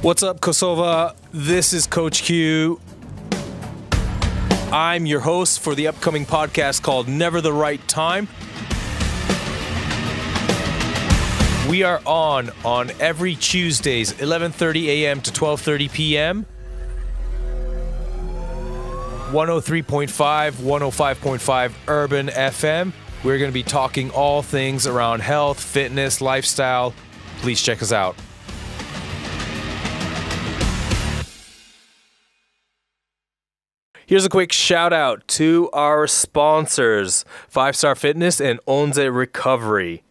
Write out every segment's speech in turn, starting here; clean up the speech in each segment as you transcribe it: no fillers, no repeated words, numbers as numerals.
What's up, Kosova? This is Coach Q. I'm your host for the upcoming podcast called Never the Right Time. We are on every Tuesdays, 11:30 a.m. to 12:30 p.m. 103.5, 105.5 Urban FM. We're going to be talking all things around health, fitness, lifestyle. Please check us out. Here's a quick shout out to our sponsors, 5-Star Fitness and Onze Recovery.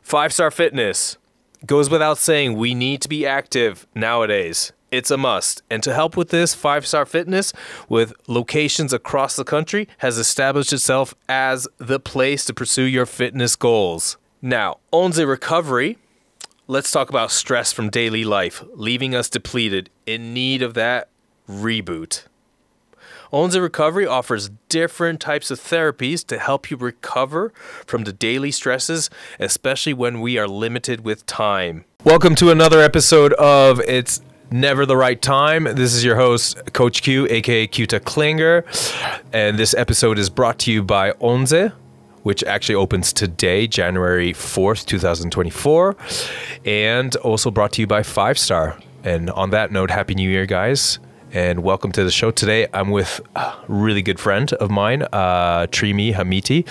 5-Star Fitness, goes without saying, we need to be active nowadays. It's a must. And to help with this, 5-Star Fitness, with locations across the country, has established itself as the place to pursue your fitness goals. Now, Onze Recovery, let's talk about stress from daily life, leaving us depleted, in need of that reboot. Onze Recovery offers different types of therapies to help you recover from the daily stresses, especially when we are limited with time. Welcome to another episode of It's Never the Right Time. This is your host, Coach Q, aka Qta Klinger, and this episode is brought to you by Onze, which actually opens today, January 4th, 2024, and also brought to you by 5-Star. And on that note, Happy New Year, guys. And welcome to the show. Today, I'm with a really good friend of mine, Trimi Hamiti.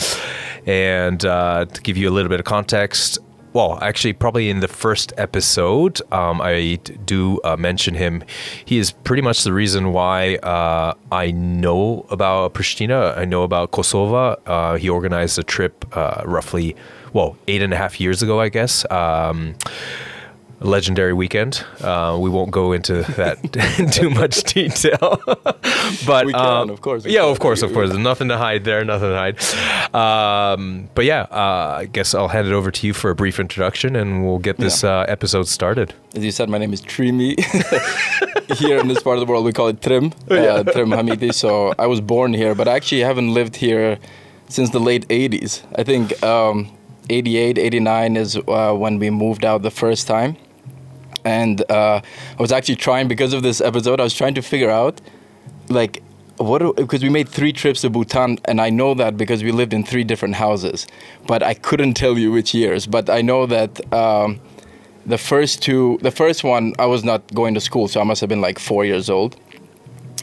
And to give you a little bit of context, well, actually, probably in the first episode, I do mention him. He is pretty much the reason why I know about Prishtina. I know about Kosova. He organized a trip roughly, 8.5 years ago, I guess. Legendary weekend. We won't go into that in too much detail, but we can, of course. Of course. There's nothing to hide there. Nothing to hide. But yeah, I guess I'll hand it over to you for a brief introduction, and we'll get this episode started. As you said, my name is Trimi. Here in this part of the world, we call it Trimi Hamiti. So I was born here, but I actually haven't lived here since the late 80s. I think 88, 89 is when we moved out the first time. And I was actually trying, because of this episode, I was trying to figure out, because we made 3 trips to Bhutan, and I know that because we lived in 3 different houses, but I couldn't tell you which years. But I know that the first one, I was not going to school, so I must have been like 4 years old.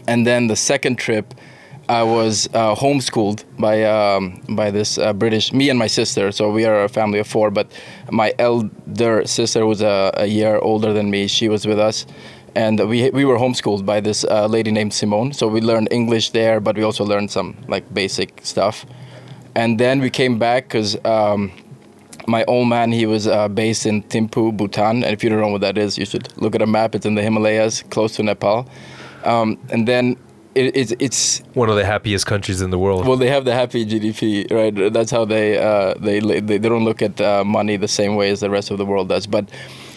And then the second trip, I was homeschooled by this British, me and my sister. So we are a family of 4, but my elder sister was a year older than me. She was with us, and we were homeschooled by this lady named Simone. So we learned English there, but we also learned some basic stuff. And then we came back because my old man, he was based in Thimphu, Bhutan. And if you don't know what that is, you should look at a map. It's in the Himalayas, close to Nepal. And then it's one of the happiest countries in the world. Well, they have the happy GDP, right? That's how they don't look at money the same way as the rest of the world does. But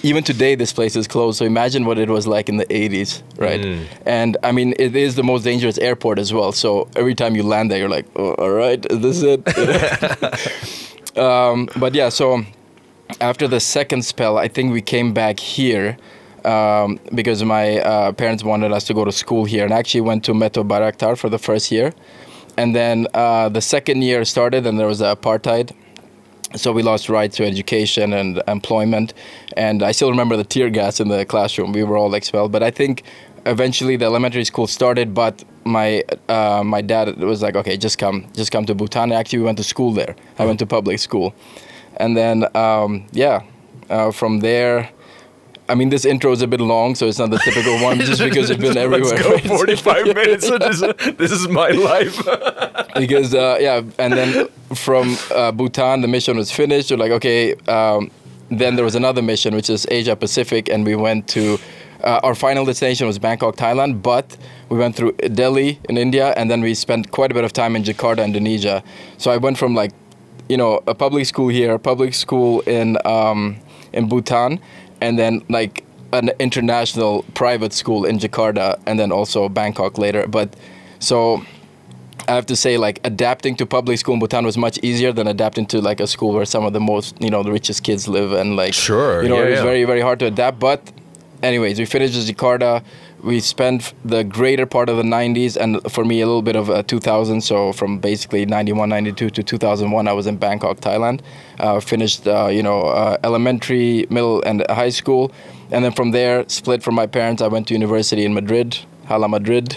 even today, this place is closed. So imagine what it was like in the 80s, right? And I mean, it is the most dangerous airport as well. So every time you land there, you're like, oh, all right, is this it? But yeah, so after the second spell, I think we came back here. Because my parents wanted us to go to school here, and I actually went to Meto Baraktar for the first year. And then the second year started, and there was apartheid. So we lost rights to education and employment. And I still remember the tear gas in the classroom. We were all expelled. But I think eventually the elementary school started, but my dad was like, okay, just come to Bhutan. Actually, we went to school there. I went to public school. And then, from there... I mean, this intro is a bit long, so it's not the typical one, just because you've been everywhere. Let's go, 45 minutes. This is my life. Because, and then from Bhutan, the mission was finished. We're like, okay, then there was another mission, which is Asia Pacific, and we went to, our final destination was Bangkok, Thailand, but we went through Delhi in India, and then we spent quite a bit of time in Jakarta, Indonesia. So I went from a public school here, a public school in Bhutan, and then an international private school in Jakarta, and then also Bangkok later. But so I have to say, adapting to public school in Bhutan was much easier than adapting to a school where some of the most, the richest kids live, and sure, it was very, very hard to adapt. But anyways, we finished in Jakarta. We spent the greater part of the 90s, and for me, a little bit of 2000. So from basically 91, 92 to 2001, I was in Bangkok, Thailand. Finished, elementary, middle, and high school. And then from there, split from my parents. I went to university in Madrid, Hala Madrid.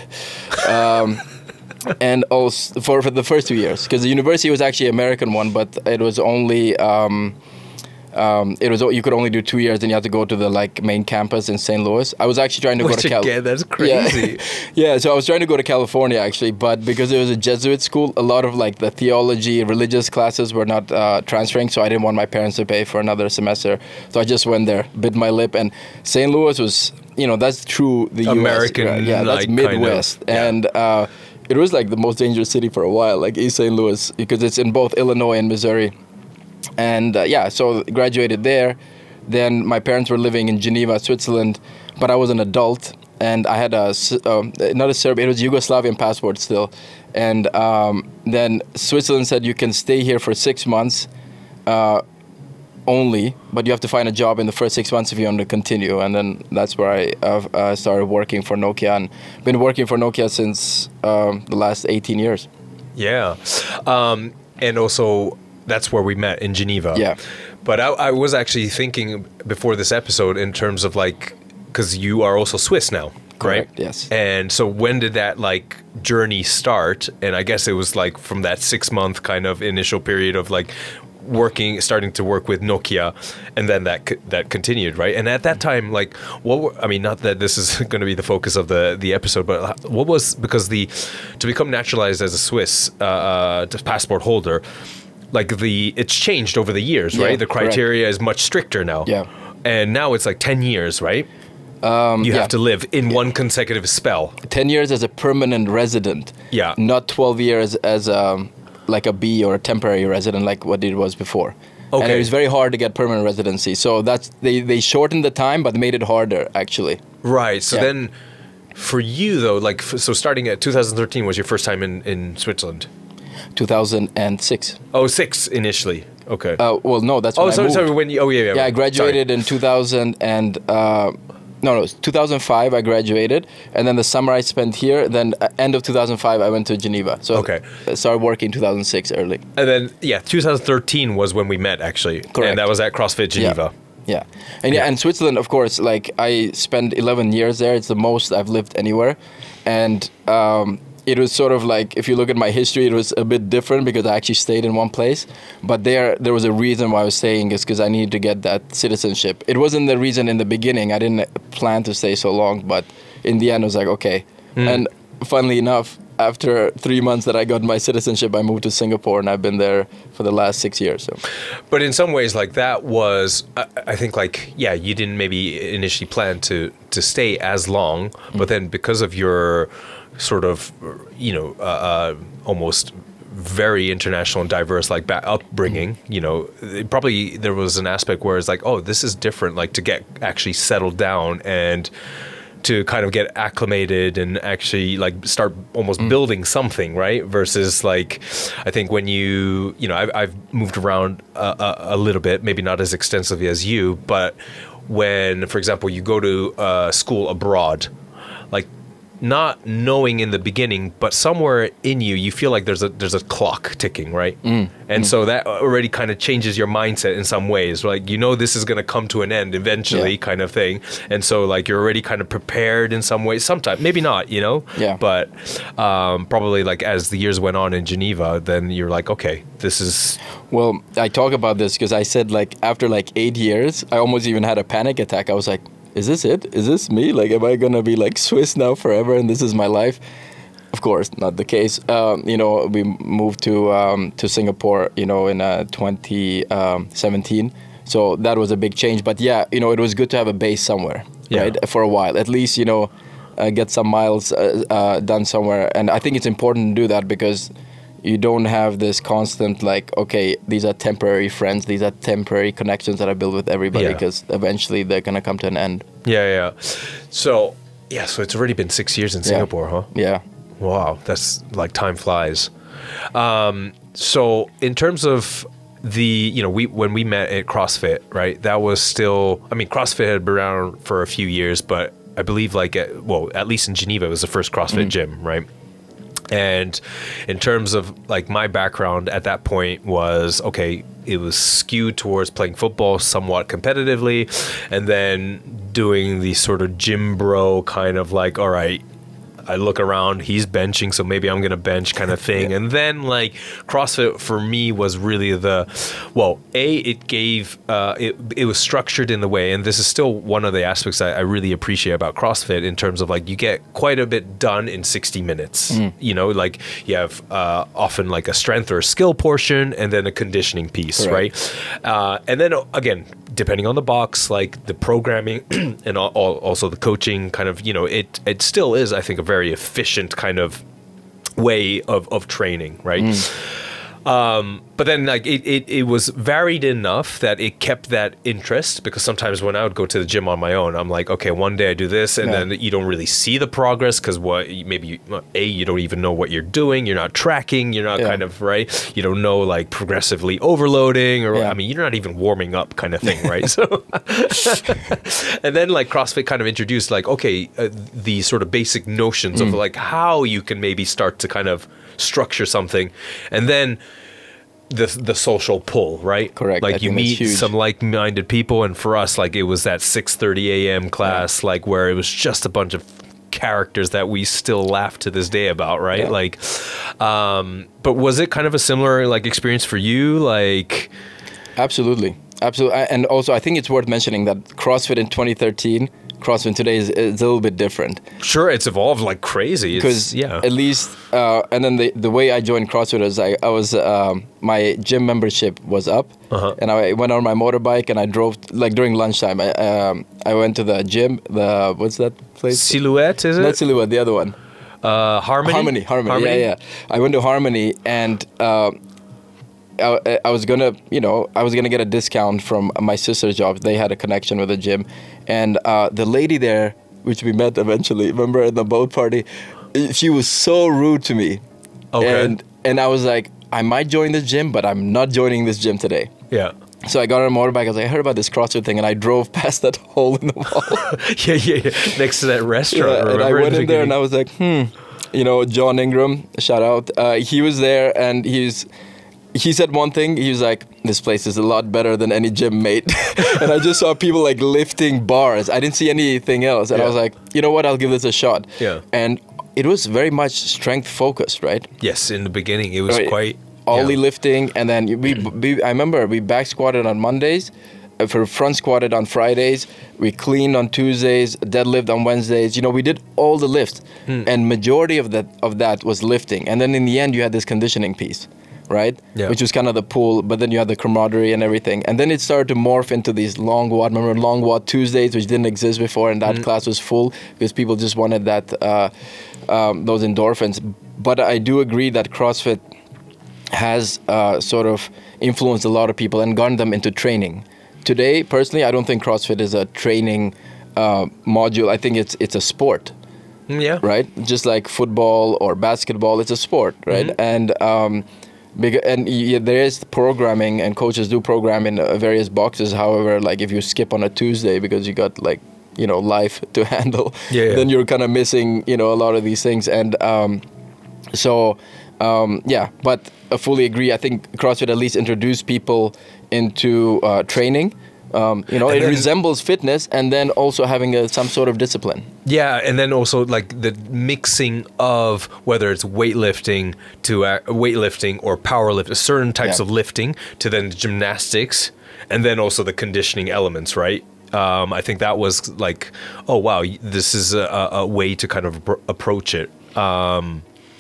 And also for the first 2 years, because the university was actually an American one, but it was only you could only do 2 years, and you had to go to the main campus in St. Louis. I was actually trying to go to California. That's crazy. Yeah, so I was trying to go to California actually, but because it was a Jesuit school, a lot of the theology, religious classes were not transferring, so I didn't want my parents to pay for another semester. So I just went there, bit my lip, and St. Louis was, that's true the American, US. Yeah, that's Midwest, kind of, and it was the most dangerous city for a while, East St. Louis, because it's in both Illinois and Missouri. And so graduated there. Then my parents were living in Geneva, Switzerland, but I was an adult, and I had not a Serbian, it was Yugoslavian passport still. And then Switzerland said you can stay here for 6 months only, but you have to find a job in the first 6 months if you want to continue. And then that's where I started working for Nokia, and been working for Nokia since the last 18 years. Yeah. And also, that's where we met in Geneva. Yeah. But I was actually thinking before this episode in terms of because you are also Swiss now, correct, right? Yes. And so when did that journey start? And I guess it was from that 6 month kind of initial period of starting to work with Nokia, and then that continued, right? And at that time, not that this is going to be the focus of the episode, but what was, because to become naturalized as a Swiss passport holder, it's changed over the years, right? The criteria is much stricter now. Yeah. And now it's 10 years, right? You have to live in one consecutive spell. 10 years as a permanent resident. Yeah. Not 12 years as a B or a temporary resident like what it was before. Okay. And it was very hard to get permanent residency. So they shortened the time, but made it harder, actually. Right. So then for you, though, so starting at 2013 was your first time in Switzerland? 2006. Oh, 6 initially. Okay. Well, no, that's when I moved. Sorry, when you, Yeah, I graduated in 2000 and... No, 2005 I graduated, and then the summer I spent here. Then end of 2005 I went to Geneva. So I started working 2006 early. And then 2013 was when we met actually. Correct. And that was at CrossFit Geneva. Yeah. And Switzerland, of course, I spent 11 years there. It's the most I've lived anywhere, and it was sort of if you look at my history, it was a bit different because I actually stayed in one place. But there was a reason why I was staying, is because I needed to get that citizenship. It wasn't the reason in the beginning. I didn't plan to stay so long, but in the end, I was okay. And funnily enough, after 3 months that I got my citizenship, I moved to Singapore, and I've been there for the last 6 years. So. But in some ways, that was, I think, you didn't maybe initially plan to stay as long, but then because of your sort of, almost very international and diverse upbringing, probably there was an aspect where it's oh, this is different, to get actually settled down and to kind of get acclimated and actually start almost building something, right? Versus I think when I've moved around a little bit, maybe not as extensively as you, but when, for example, you go to school abroad, not knowing in the beginning, but somewhere in you feel there's a clock ticking, right? And so that already kind of changes your mindset in some ways. This is going to come to an end eventually, kind of thing. And so you're already kind of prepared in some ways. Sometimes, maybe not, Yeah. But probably as the years went on in Geneva, then you're okay, this is. Well, I talk about this because I said after 8 years, I almost even had a panic attack. I was is this it? Is this me? Am I gonna be Swiss now forever and this is my life? Of course, not the case. We moved to Singapore, in 2017. So that was a big change. But it was good to have a base somewhere, right? For a while, at least, get some miles done somewhere. And I think it's important to do that because you don't have this constant okay, these are temporary friends, these are temporary connections that I build with everybody, because eventually they're gonna come to an end. Yeah. So it's already been 6 years in Singapore, huh? Yeah. Wow, that's time flies. So in terms of when we met at CrossFit, right? That was still, I mean, CrossFit had been around for a few years, but I believe at least in Geneva, it was the first CrossFit gym, right? And in terms of like my background at that point was, okay, it was skewed towards playing football somewhat competitively, and then doing the sort of gym bro kind of like, all right, I look around, he's benching, so maybe I'm going to bench kind of thing. And then like CrossFit for me was really it gave, it was structured in the way, and this is still one of the aspects I really appreciate about CrossFit in terms of like you get quite a bit done in 60 minutes. You know, like you have often like a strength or a skill portion and then a conditioning piece, right? And then again, depending on the box, like the programming and also the coaching kind of, it still is, I think, a very efficient kind of way of training, right? But then like it was varied enough that it kept that interest, because sometimes when I would go to the gym on my own, I'm like, okay, one day I do this, and then you don't really see the progress because you don't even know what you're doing, you're not tracking, you're not kind of, right? You don't know like progressively overloading, or I mean, you're not even warming up kind of thing, right? So, and then like CrossFit kind of introduced like, okay, the sort of basic notions of like how you can maybe start to kind of structure something, and then the social pull, right? Correct. Like you meet some like-minded people, and for us, like it was that 6:30 a.m. class, like where it was just a bunch of characters that we still laugh to this day about, right? Like, but was it kind of a similar like experience for you? Like, absolutely. And also, I think it's worth mentioning that CrossFit in 2013. CrossFit today is a little bit different. Sure, it's evolved like crazy. Because at least, and then the way I joined CrossFit was I was my gym membership was up, and I went on my motorbike and I drove like during lunchtime. I went to the gym. What's that place? Silhouette, is it? Not Silhouette, the other one. Harmony. Harmony. Yeah. I went to Harmony, and I was gonna get a discount from my sister's job. They had a connection with the gym, and the lady there, which we met eventually, remember at the boat party, she was so rude to me. Okay. And I was like, I might join this gym, but I'm not joining this gym today. Yeah. So I got on a motorbike. I was like, I heard about this CrossFit thing, and I drove past that hole in the wall. yeah. Next to that restaurant. And I went in there, and I was like, John Ingram, shout out. He was there, and he said one thing. He was like, this place is a lot better than any gym, mate. And I just saw people like lifting bars. I didn't see anything else. And I was like, you know what? I'll give this a shot. Yeah. And it was very much strength focused, right? Yes, in the beginning, it was quite... Ollie lifting. And then I remember we back squatted on Mondays. For front squatted on Fridays. We cleaned on Tuesdays. Deadlift on Wednesdays. We did all the lifts. And majority of that was lifting. And then in the end, you had this conditioning piece. Right? Yeah. Which was kind of the pool, but then you had the camaraderie and everything. And then it started to morph into these long WOD. Remember long WOD Tuesdays, which didn't exist before, and that class was full because people just wanted that those endorphins. But I do agree that CrossFit has sort of influenced a lot of people and gotten them into training. Today, personally, I don't think CrossFit is a training module. I think it's a sport. Yeah. Right? Just like football or basketball, it's a sport, right? And there is programming, and coaches do program in various boxes. However, like if you skip on a Tuesday because you got like life to handle, then you're kind of missing a lot of these things. And but I fully agree. I think CrossFit at least introduced people into training. It resembles fitness, and then also having some sort of discipline. Yeah, and then also like the mixing of whether it's weightlifting or powerlifting, certain types of lifting, to then gymnastics, and then also the conditioning elements, right? I think that was like, oh wow, this is a way to kind of approach it.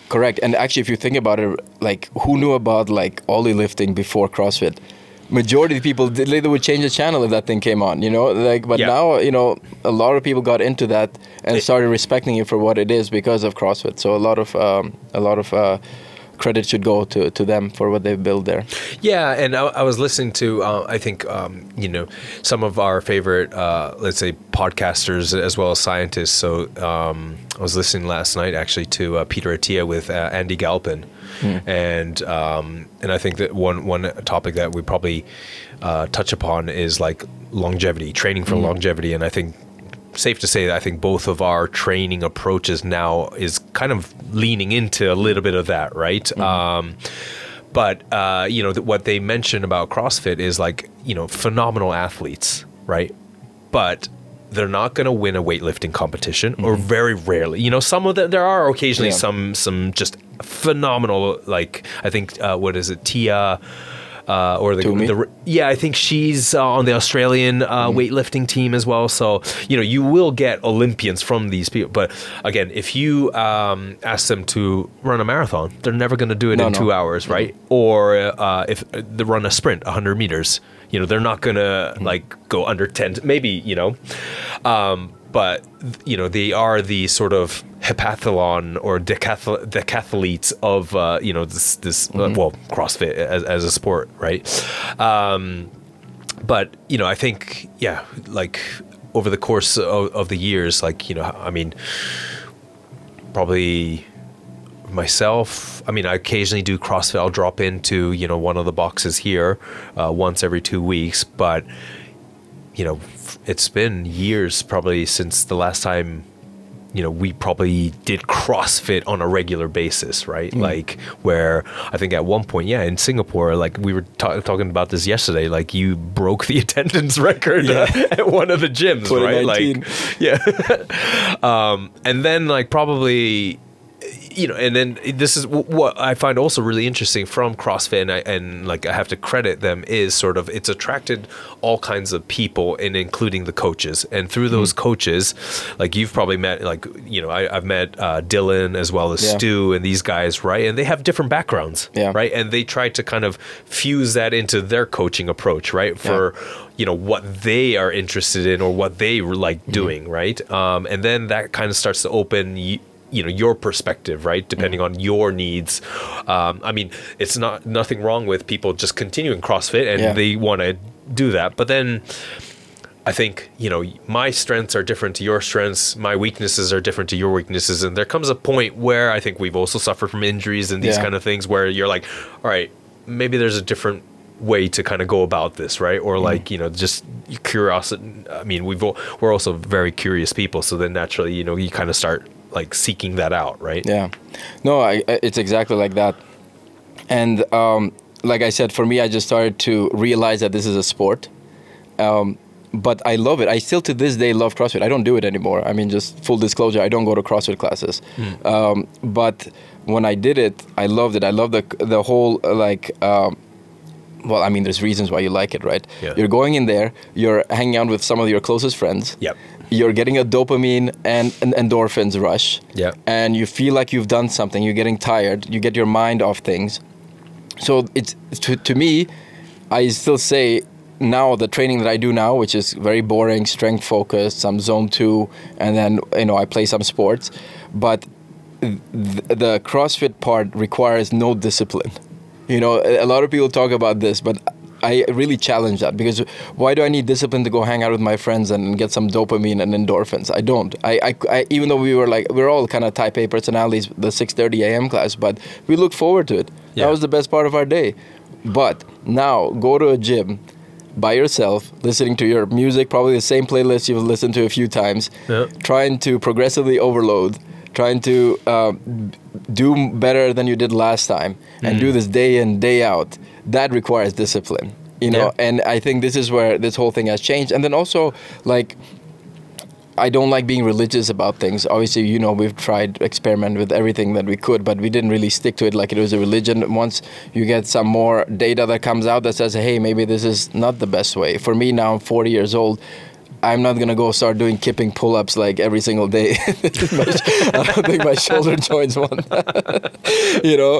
Correct, and actually, if you think about it, like who knew about like Ollie lifting before CrossFit? Majority of people they would change the channel if that thing came on, but now a lot of people got into that and started respecting it for what it is because of CrossFit. So a lot of credit should go to them for what they've built there. Yeah, and I was listening to I think some of our favorite let's say podcasters as well as scientists. So I was listening last night actually to Peter Attia with Andy Galpin. And I think that one topic that we probably touch upon is like longevity, training for longevity. And I think safe to say that I think both of our training approaches now is kind of leaning into a little bit of that, right? But you know, what they mention about CrossFit is like, you know, phenomenal athletes, right? But they're not going to win a weightlifting competition, or very rarely. You know, some of them, there are occasionally some just phenomenal, like, I think, what is it, Tia, or I think she's on the Australian weightlifting team as well. So, you know, you will get Olympians from these people. But again, if you ask them to run a marathon, they're never going to do it in 2 hours, right? Or if they run a sprint, 100 meters, you know, they're not going to like go under 10, maybe, you know. But, you know, they are the sort of heptathlon or decathletes of, you know, this well, CrossFit as a sport, right? But, you know, I think, yeah, like over the course of the years, like, you know, I mean, probably myself, I mean, I occasionally do CrossFit. I'll drop into, you know, one of the boxes here once every 2 weeks, but, you know, it's been years probably since the last time, you know, we probably did CrossFit on a regular basis, right? Like where I think at one point, in Singapore, like we were talking about this yesterday, like you broke the attendance record at one of the gyms, right? Like, and then like probably, you know, and then this is what I find also really interesting from CrossFit, and like I have to credit them, is sort of it's attracted all kinds of people, and including the coaches. And through those coaches, like you've probably met, like, you know, I've met Dylan as well as Stu and these guys, right? And they have different backgrounds, right? And they try to kind of fuse that into their coaching approach, right? For you know, what they are interested in or what they like doing, right? And then that kind of starts to open you know, your perspective, right? Depending on your needs. I mean, it's nothing wrong with people just continuing CrossFit and they want to do that. But then I think, you know, my strengths are different to your strengths. My weaknesses are different to your weaknesses. And there comes a point where I think we've also suffered from injuries and these kind of things where you're like, all right, maybe there's a different way to kind of go about this, right? Or like, you know, just curiosity. I mean, we're also very curious people. So then naturally, you know, you kind of start like seeking that out, right? Yeah. No, it's exactly like that. And like I said, for me, I just started to realize that this is a sport. But I love it. I still to this day love CrossFit. I don't do it anymore. I mean, just full disclosure, I don't go to CrossFit classes. But when I did it, I loved it. I love the whole like, well, I mean, there's reasons why you like it, right? Yeah. You're going in there, you're hanging out with some of your closest friends. Yep. You're getting a dopamine and an endorphins rush. Yeah. And you feel like you've done something. You're getting tired. You get your mind off things. So it's to me, I still say now the training that I do now, which is very boring, strength focused, some zone 2, and then, you know, I play some sports. But the CrossFit part requires no discipline. You know, a lot of people talk about this, but I really challenge that, because why do I need discipline to go hang out with my friends and get some dopamine and endorphins? I don't. I even though we're all kind of type A personalities, the 6:30 a.m. class, but we look forward to it. Yeah. That was the best part of our day. But now go to a gym by yourself, listening to your music, probably the same playlist you've listened to a few times, trying to progressively overload, trying to do better than you did last time, and do this day in, day out. That requires discipline, you know. And I think this is where this whole thing has changed. And then also, like, I don't like being religious about things. Obviously, you know, we've tried to experiment with everything that we could, but we didn't really stick to it like it was a religion. Once you get some more data that comes out that says, hey, maybe this is not the best way. For me now, I'm 40 years old. I'm not going to go start doing kipping pull-ups like every single day. I don't think my shoulder joints want that. You know,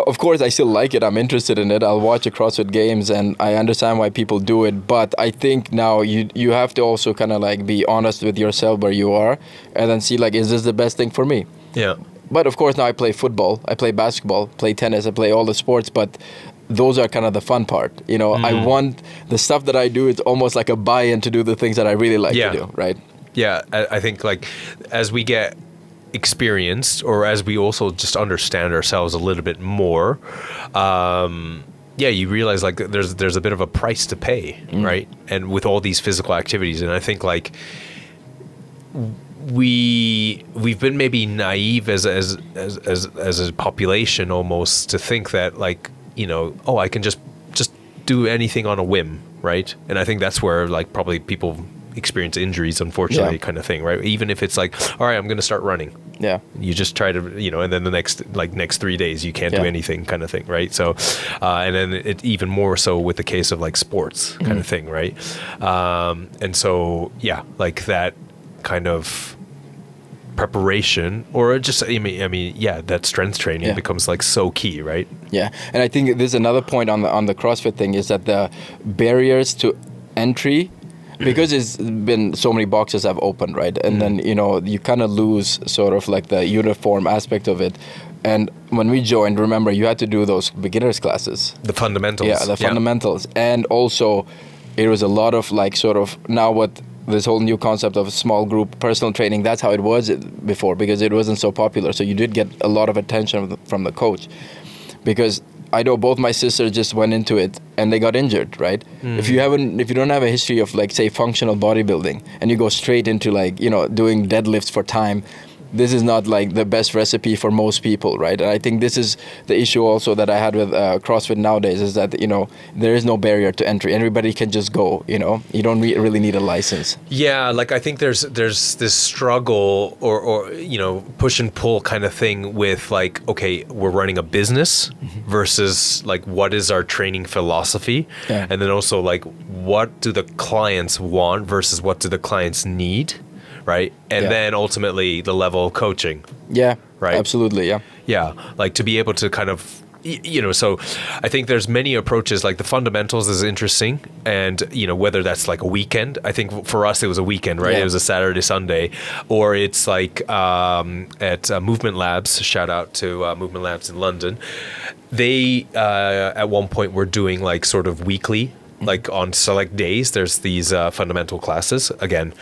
of course, I still like it. I'm interested in it. I'll watch the CrossFit Games, and I understand why people do it. But I think now you have to also kind of like be honest with yourself where you are, and then see, like, is this the best thing for me? Yeah. But of course, now I play football, I play basketball, play tennis, I play all the sports, but those are kind of the fun part. You know, I want the stuff that I do, it's almost like a buy-in to do the things that I really like to do, right? Yeah, I think like as we get experienced, or as we also just understand ourselves a little bit more, yeah, you realize like there's a bit of a price to pay, right? And with all these physical activities, and I think like we've been maybe naive as a population almost to think that like, you know, oh, I can just do anything on a whim, right? And I think that's where like probably people experience injuries, unfortunately, kind of thing, right? Even if it's like, all right, I'm going to start running. Yeah. You just try to, you know, and then the next 3 days you can't do anything, kind of thing, right? So, and then it even more so with the case of like sports kind of thing, right? And so, yeah, like that kind of preparation, or just I mean, yeah, that strength training becomes like so key, right? Yeah, and I think there's another point on the CrossFit thing is that the barriers to entry, because it's been so many boxes have opened, right? And then, you know, you kind of lose sort of like the uniform aspect of it. And when we joined, remember, you had to do those beginners classes. The fundamentals. Yeah, the fundamentals. And also, it was a lot of like sort of now what this whole new concept of small group personal training, that's how it was before, because it wasn't so popular. So you did get a lot of attention from the coach. Because I know both my sisters just went into it and they got injured, right? If you don't have a history of like, say, functional bodybuilding, and you go straight into like, you know, doing deadlifts for time, this is not like the best recipe for most people, right? And I think this is the issue also that I had with CrossFit nowadays, is that, you know, there is no barrier to entry. Everybody can just go, you know, you don't really need a license. Yeah, like I think there's this struggle or you know, push and pull kind of thing with like, okay, we're running a business versus like what is our training philosophy, and then also like what do the clients want versus what do the clients need, right? And then ultimately the level of coaching. Yeah, right. Absolutely. Yeah. Yeah, like to be able to kind of, you know, so I think there's many approaches. Like the fundamentals is interesting, and you know, whether that's like a weekend. I think for us it was a weekend, right? It was a Saturday, Sunday, or it's like at Movement Labs. Shout out to Movement Labs in London. They at one point were doing like sort of weekly, like on select days. There's these fundamental classes again.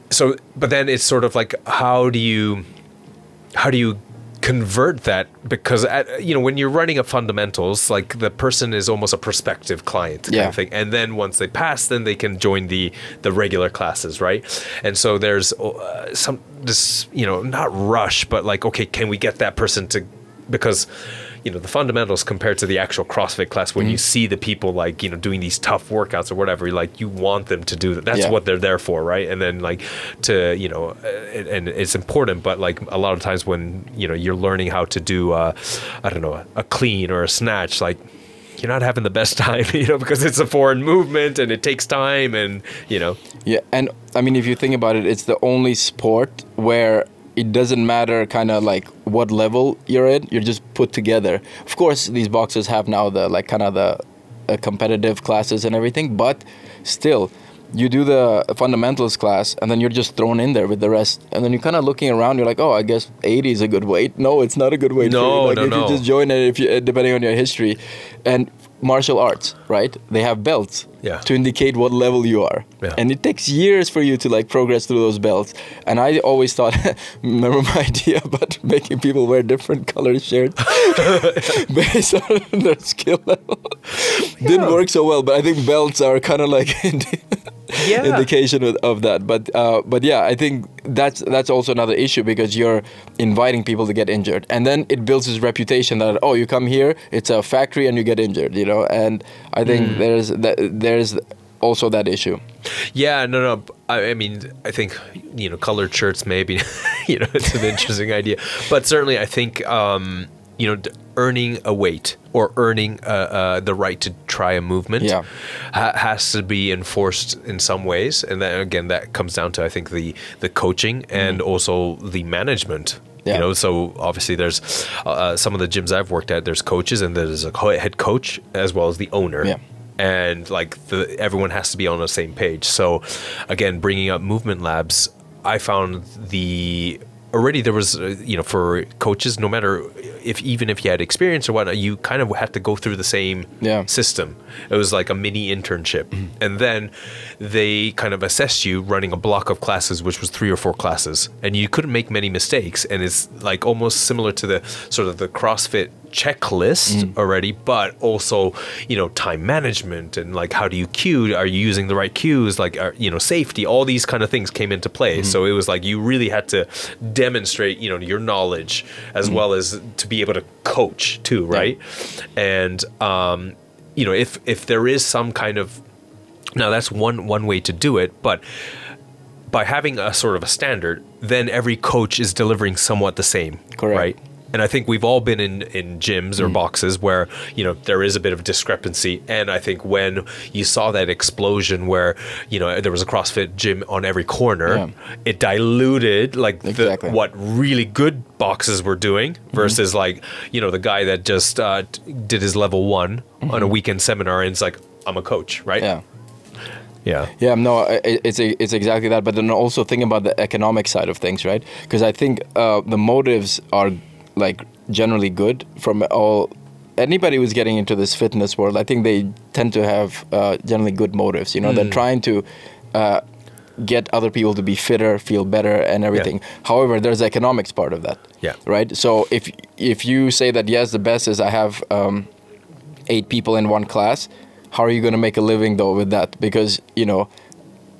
So, but then it's sort of like, how do you convert that? Because you know, when you're running a fundamentals, like the person is almost a prospective client kind of thing, and then once they pass, then they can join the regular classes, right? And so there's this, you know, not rush, but like, okay, can we get that person to, because you know, the fundamentals compared to the actual CrossFit class, when you see the people like, you know, doing these tough workouts or whatever, like you want them to do that. That's what they're there for, right? And then like to, you know, and it's important, but like a lot of times when, you know, you're learning how to do, I don't know, a clean or a snatch, like you're not having the best time, you know, because it's a foreign movement and it takes time and, you know. Yeah, and I mean, if you think about it, it's the only sport where it doesn't matter kind of like what level you're in, you're just put together. Of course, these boxes have now the like kind of the competitive classes and everything, but still, you do the fundamentals class and then you're just thrown in there with the rest. And then you're kind of looking around, you're like, oh, I guess 80 is a good weight. No, it's not a good weight. No, like, no, if no. you just join it, if you, depending on your history. And martial arts, right? They have belts to indicate what level you are. Yeah. And it takes years for you to like progress through those belts. And I always thought, remember my idea about making people wear different colored shirts based on their skill level? Didn't work so well, but I think belts are kind of like indication of that. But yeah, I think that's also another issue, because you're inviting people to get injured, and then it builds this reputation that, oh, you come here, it's a factory, and you get injured, you know. And I think there's also that issue. Yeah, no. I mean, I think, you know, colored shirts maybe, you know, it's an interesting idea, but certainly I think, you know, earning a weight or earning the right to try a movement has to be enforced in some ways. And then again, that comes down to, I think, the coaching and also the management. Yeah. You know, so obviously there's some of the gyms I've worked at, there's coaches and there's a head coach as well as the owner. Yeah. And like everyone has to be on the same page. So again, bringing up Movement Labs, I found the already there was, for coaches, no matter even if you had experience or whatnot, you kind of had to go through the same system. It was like a mini internship. And then they kind of assessed you running a block of classes, which was 3 or 4 classes. And you couldn't make many mistakes. And it's like almost similar to the sort of the CrossFit checklist already, but also, time management and like how do you cue? Are you using the right cues? Like, safety, all these kind of things came into play. So it was like you really had to demonstrate, your knowledge as well as to be able to coach too, right? And if there is some kind of, now that's one way to do it, but by having a sort of a standard, then every coach is delivering somewhat the same. Correct. Right? And I think we've all been in gyms or boxes where, there is a bit of discrepancy. And I think when you saw that explosion where, there was a CrossFit gym on every corner, it diluted like what really good boxes were doing versus like, the guy that just did his level 1 on a weekend seminar and it's like, I'm a coach, right? Yeah, no, it's exactly that. But then also think about the economic side of things, right? Because I think the motives are like generally good from anybody who's getting into this fitness world. I think they tend to have generally good motives. They're trying to get other people to be fitter, feel better, and everything. However, there's the economics part of that. Right. So if you say that yes, the best is I have 8 people in one class, how are you going to make a living though with that? Because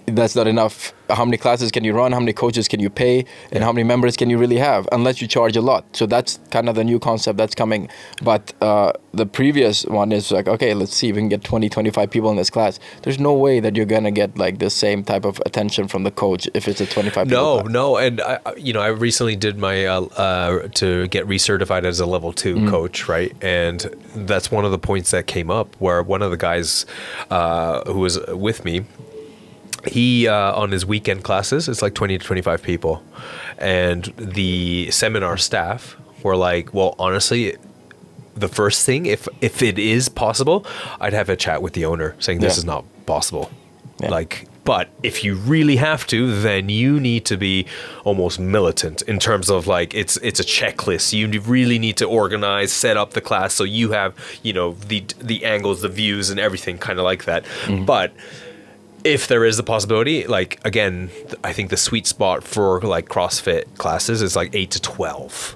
that's not enough. How many classes can you run? How many coaches can you pay? And how many members can you really have? Unless you charge a lot. So that's kind of the new concept that's coming. But the previous one is like, okay, let's see if we can get 20, 25 people in this class. There's no way that you're going to get like the same type of attention from the coach if it's a 25 people class. No. And I recently did my, to get recertified as a level 2 coach, right? And that's one of the points that came up where one of the guys who was with me, he on his weekend classes, it's like 20 to 25 people, and the seminar staff were like, well, honestly, the first thing, if it is possible, I'd have a chat with the owner saying this is not possible. But if you really have to, then you need to be almost militant in terms of like it's a checklist. You really need to organize, set up the class so you have the angles, the views, and everything kind of like that. But if there is a possibility, like, again, I think the sweet spot for like CrossFit classes is like 8 to 12,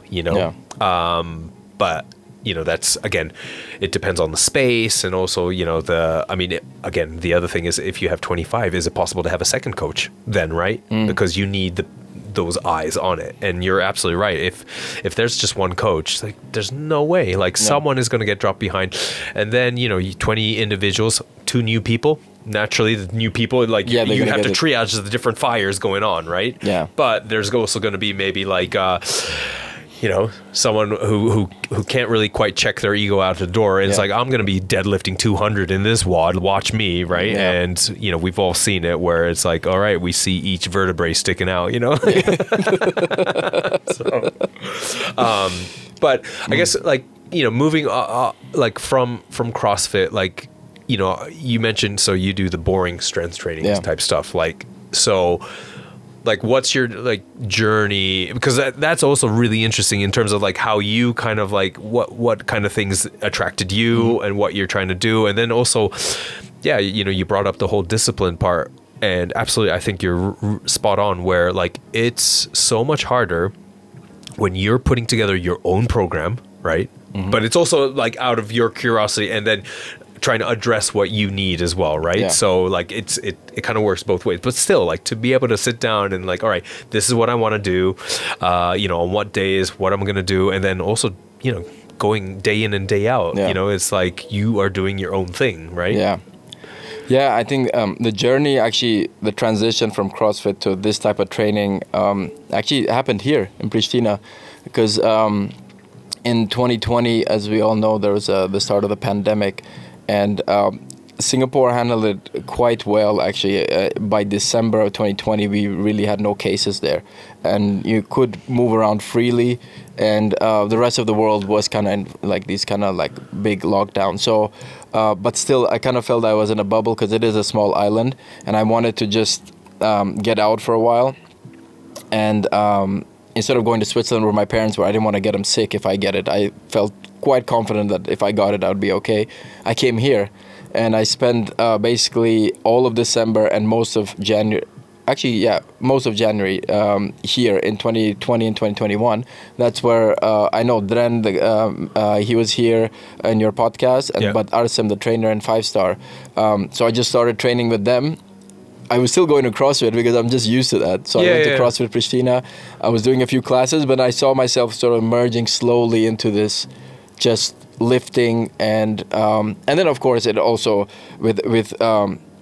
but that's, again, it depends on the space and also, again, the other thing is if you have 25, is it possible to have a second coach then, right? Because you need those eyes on it. And you're absolutely right. If there's just one coach, like there's no way, like someone is going to get dropped behind. And then, 20 individuals, 2 new people, naturally the new people, like you have to triage the different fires going on, right? But there's also going to be maybe like someone who can't really quite check their ego out the door. It's like, I'm going to be deadlifting 200 in this WOD, watch me, right? And we've all seen it where it's like, all right, we see each vertebrae sticking out, So, but I guess like moving like from CrossFit, like you mentioned, so you do the boring strength training type stuff, like, so like what's your like journey, because that's also really interesting in terms of like how you kind of like what kind of things attracted you and what you're trying to do. And then also you brought up the whole discipline part, and absolutely I think you're spot on where like it's so much harder when you're putting together your own program, right? But it's also like out of your curiosity and then trying to address what you need as well, right? So like it kind of works both ways, but still like to be able to sit down and like, all right, this is what I want to do, on what days, what I'm going to do. And then also, going day in and day out, it's like you are doing your own thing, right? Yeah, I think the journey, actually, the transition from CrossFit to this type of training actually happened here in Prishtina, because in 2020, as we all know, there was the start of the pandemic. And Singapore handled it quite well, actually. By December of 2020, we really had no cases there. And you could move around freely. And the rest of the world was kind of like these kind of like big lockdowns. So, but still, I kind of felt I was in a bubble because it is a small island. And I wanted to just get out for a while. And instead of going to Switzerland where my parents were, I didn't want to get them sick if I get it. I felt quite confident that if I got it, I would be okay. I came here, and I spent basically all of December and most of January. Actually, yeah, most of January here in 2020 and 2021. That's where I know Dren, he was here in your podcast, and but Arsem, the trainer in 5-star. So I just started training with them. I was still going to CrossFit because I'm just used to that. So I went to CrossFit Prishtina. I was doing a few classes, but I saw myself sort of merging slowly into this just lifting, and then of course it also with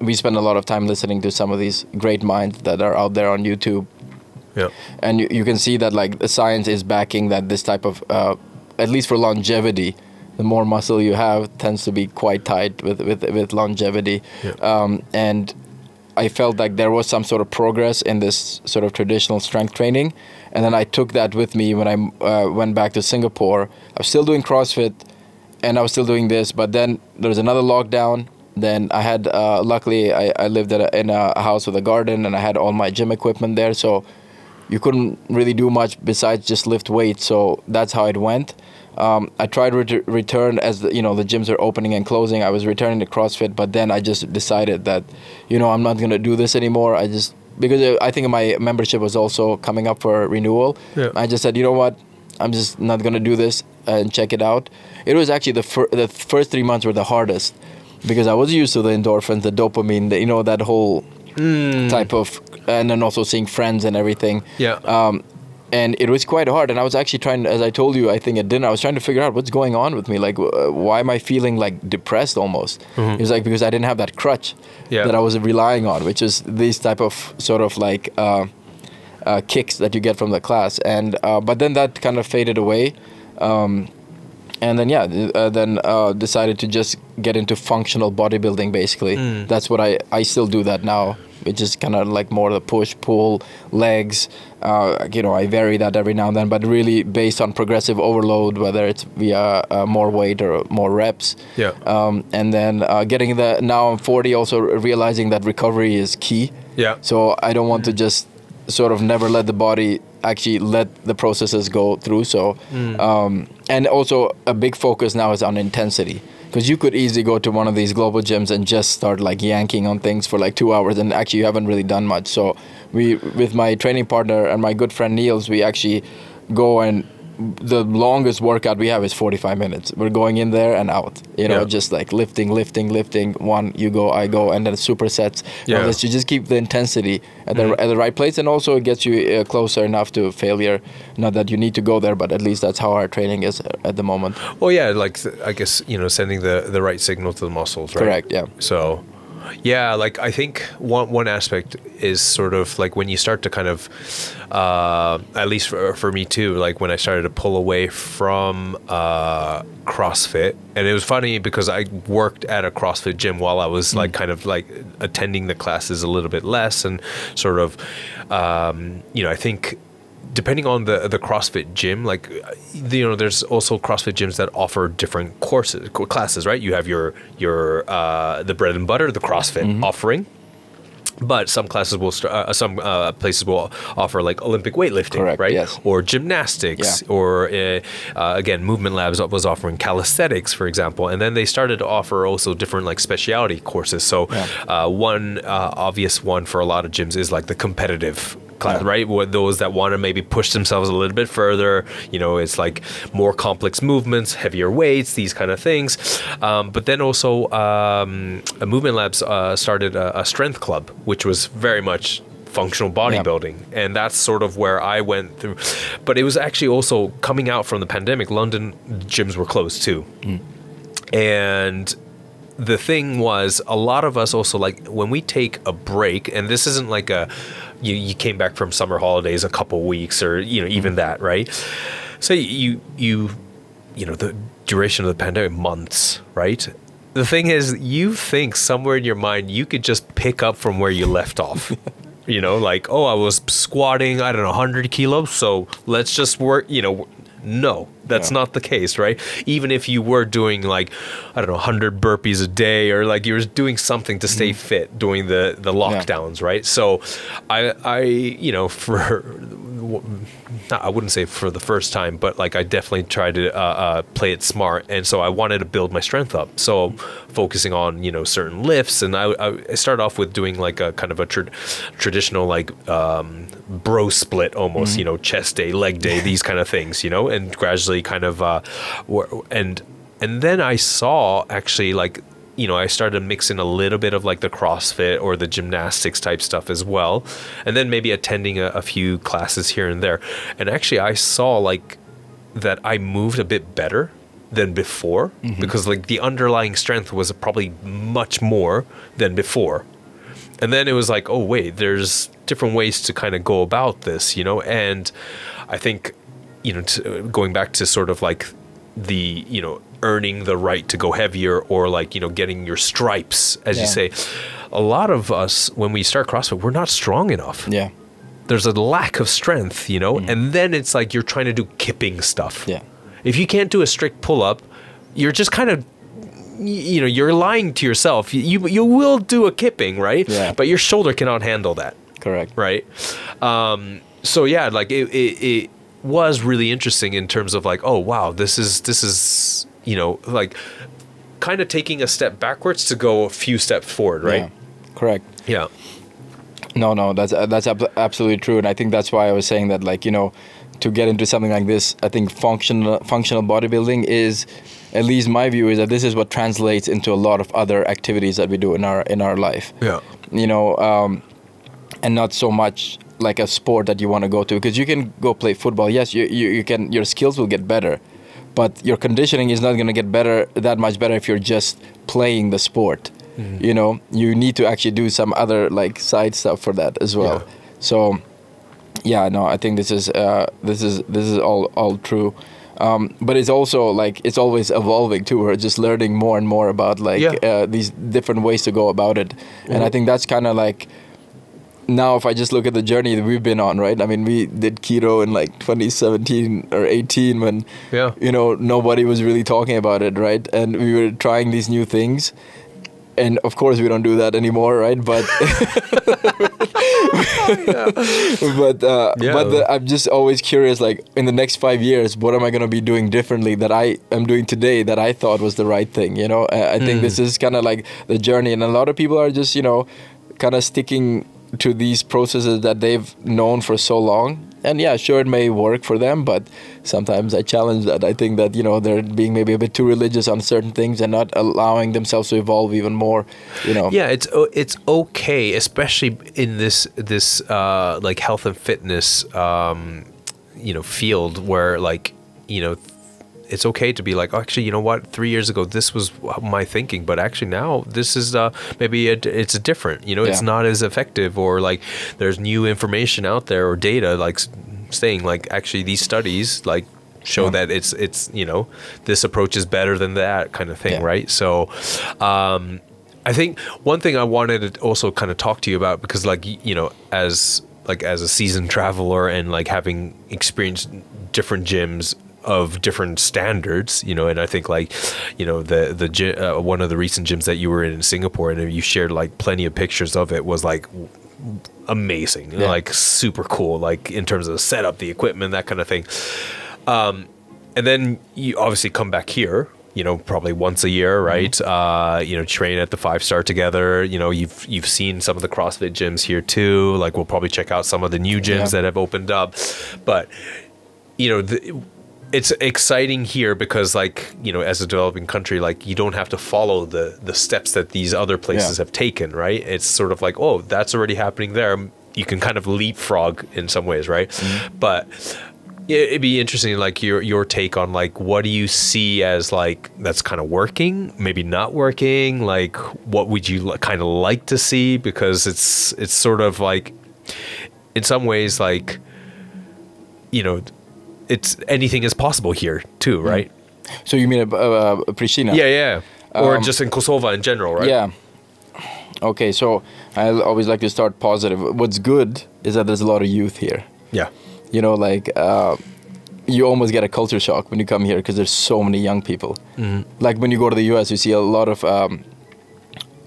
we spend a lot of time listening to some of these great minds that are out there on YouTube. Yeah. And you can see that like the science is backing that this type of, at least for longevity, the more muscle you have tends to be quite tight with longevity. Yeah. And I felt like there was some sort of progress in this sort of traditional strength training. And then I took that with me when I went back to Singapore. I was still doing CrossFit and I was still doing this, but then there was another lockdown. Then I had, luckily, I lived in a house with a garden, and I had all my gym equipment there, so you couldn't really do much besides just lift weights. So that's how it went. I tried to return as the gyms are opening and closing. I was returning to CrossFit, but then I just decided that, I'm not going to do this anymore. Because I think my membership was also coming up for renewal. Yeah. I just said, you know what, I'm just not going to do this and check it out. It was actually the first 3 months were the hardest, because I was used to the endorphins, the dopamine, that whole type of, and then also seeing friends and everything. Yeah. And it was quite hard. And I was actually trying, as I told you, I think at dinner, I was trying to figure out what's going on with me. Like, why am I feeling like depressed almost? Mm-hmm. It was like because I didn't have that crutch that I was relying on, which is these type of sort of like kicks that you get from the class. And but then that kind of faded away. And then decided to just get into functional bodybuilding, basically. That's what I still do that now, which is kind of like more the push, pull, legs. I vary that every now and then, but really based on progressive overload, whether it's via more weight or more reps. Yeah. And then now I'm 40, also realizing that recovery is key. Yeah. So I don't want to just sort of never let the body actually let the processes go through. So, and also a big focus now is on intensity, because you could easily go to one of these global gyms and just start like yanking on things for like 2 hours, and actually you haven't really done much. So with my training partner and my good friend Niels, we actually go, and the longest workout we have is 45 minutes. We're going in there and out, just like lifting. One, you go, I go, and then supersets. Yeah. You just keep the intensity at the right place, and also it gets you closer enough to failure. Not that you need to go there, but at least that's how our training is at the moment. Well, yeah, like I guess sending the right signal to the muscles, right? Correct. Yeah. So. Yeah, like I think one aspect is sort of like when you start to kind of, at least for me too, like when I started to pull away from CrossFit, and it was funny because I worked at a CrossFit gym while I was like kind of like attending the classes a little bit less, and sort of, I think, depending on the CrossFit gym, like, there's also CrossFit gyms that offer different classes, right? You have your the bread and butter, the CrossFit offering, but some classes will some places will offer like Olympic weightlifting, correct, right? Yes. Or gymnastics, or again, Movement Labs was offering calisthenics, for example, and then they started to offer also different like specialty courses. So one obvious one for a lot of gyms is like the competitive class, right? Those that want to maybe push themselves a little bit further, it's like more complex movements, heavier weights, these kind of things. But then also Movement Labs started a strength club, which was very much functional bodybuilding, and that's sort of where I went through. But it was actually also coming out from the pandemic. London gyms were closed too, and the thing was, a lot of us also, like, when we take a break, and this isn't like you came back from summer holidays a couple weeks, or even that, right? So you the duration of the pandemic, months, right? The thing is, you think somewhere in your mind you could just pick up from where you left off. Like, I was squatting, 100 kilos, so let's just work, no, that's not the case, right? Even if you were doing like, 100 burpees a day, or like you were doing something to stay fit during the lockdowns, right? So I for I wouldn't say for the first time, but like I definitely tried to play it smart, and so I wanted to build my strength up. So focusing on certain lifts, and I started off with doing like a kind of a traditional like bro split almost, chest day, leg day, these kind of things, and gradually kind of and then I saw actually like. I started mixing a little bit of like the CrossFit or the gymnastics type stuff as well. And then maybe attending a few classes here and there. And actually I saw like that I moved a bit better than before because like the underlying strength was probably much more than before. And then it was like, oh wait, there's different ways to kind of go about this, and I think, going back to sort of like the, earning the right to go heavier or like, getting your stripes, as you say. A lot of us, when we start CrossFit, we're not strong enough. Yeah. There's a lack of strength, and then it's like you're trying to do kipping stuff. Yeah. If you can't do a strict pull-up, you're just kind of, you're lying to yourself. You will do a kipping, right? Yeah. But your shoulder cannot handle that. Correct. Right? So yeah, like it was really interesting in terms of like, oh wow, this is like kind of taking a step backwards to go a few steps forward, right? Yeah. Correct. Yeah. No, that's absolutely true, and I think that's why I was saying that, like, to get into something like this, I think functional bodybuilding is, at least my view is that this is what translates into a lot of other activities that we do in our life. Yeah. And not so much like a sport that you want to go to, because you can go play football. Yes, you can. Your skills will get better, but your conditioning is not going to get that much better if you're just playing the sport. You need to actually do some other like side stuff for that as well. Yeah. So yeah, no, I think this is all true. But it's also like it's always evolving too. We're just learning more and more about like these different ways to go about it. And I think that's kind of like, now if I just look at the journey that we've been on, right? I mean, we did keto in like 2017 or 18 when nobody was really talking about it, right? And we were trying these new things. And of course, we don't do that anymore, right? But I'm just always curious, like, in the next 5 years, what am I going to be doing differently that I am doing today that I thought was the right thing? I think this is kind of like the journey, and a lot of people are just, kind of sticking to these processes that they've known for so long. And yeah, sure, it may work for them, but sometimes I challenge that. I think that, they're being maybe a bit too religious on certain things and not allowing themselves to evolve even more, Yeah, it's okay, especially in this like health and fitness, field where like, it's okay to be like, oh, actually, you know what? 3 years ago, this was my thinking, but actually now this is maybe it's different. It's not as effective, or like there's new information out there or data like saying like actually these studies like show that it's this approach is better than that kind of thing, right? So I think one thing I wanted to also kind of talk to you about, because like as a seasoned traveler and like having experienced different gyms of different standards, and I think like, the gym, one of the recent gyms that you were in Singapore, and you shared like plenty of pictures of it, was like amazing, like super cool, like in terms of the setup, the equipment, that kind of thing. And then you obviously come back here, probably once a year, right? Train at the 5-star together. You've seen some of the CrossFit gyms here too. Like we'll probably check out some of the new gyms that have opened up, but it's exciting here because like, as a developing country, like you don't have to follow the steps that these other places have taken, right? It's sort of like, oh, that's already happening there. You can kind of leapfrog in some ways, right? But it'd be interesting, like your take on like, what do you see as like, that's kind of working, maybe not working? Like, what would you kind of like to see? Because it's sort of like, in some ways, like, it's anything is possible here too, right? So you mean Prishtina? Yeah. Or just in Kosova in general, right? Yeah. Okay, so I always like to start positive. What's good is that there's a lot of youth here. Yeah. Like you almost get a culture shock when you come here because there's so many young people. Like when you go to the US, you see a lot of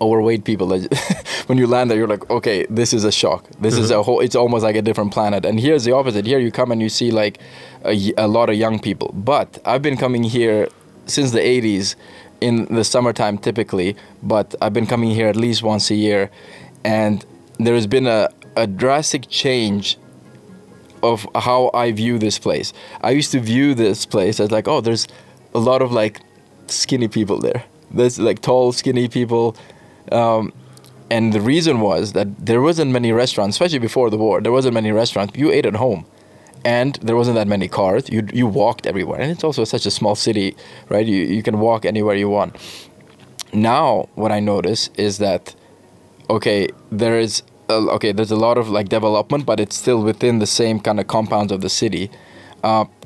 overweight people. When you land there, you're like, okay, this is a shock. This is a whole. It's almost like a different planet. And here's the opposite. Here you come and you see like a lot of young people. But I've been coming here since the 80s, in the summertime typically. But I've been coming here at least once a year, and there has been a drastic change of how I view this place. I used to view this place as like, oh, there's a lot of like skinny people there. There's like tall, skinny people. And the reason was that there wasn't many restaurants, especially before the war. There wasn't many restaurants. You ate at home. And there wasn't that many cars. You walked everywhere. And it's also such a small city, right? You can walk anywhere you want. Now, what I notice is that, okay, there's a lot of like development, but it's still within the same kind of compounds of the city.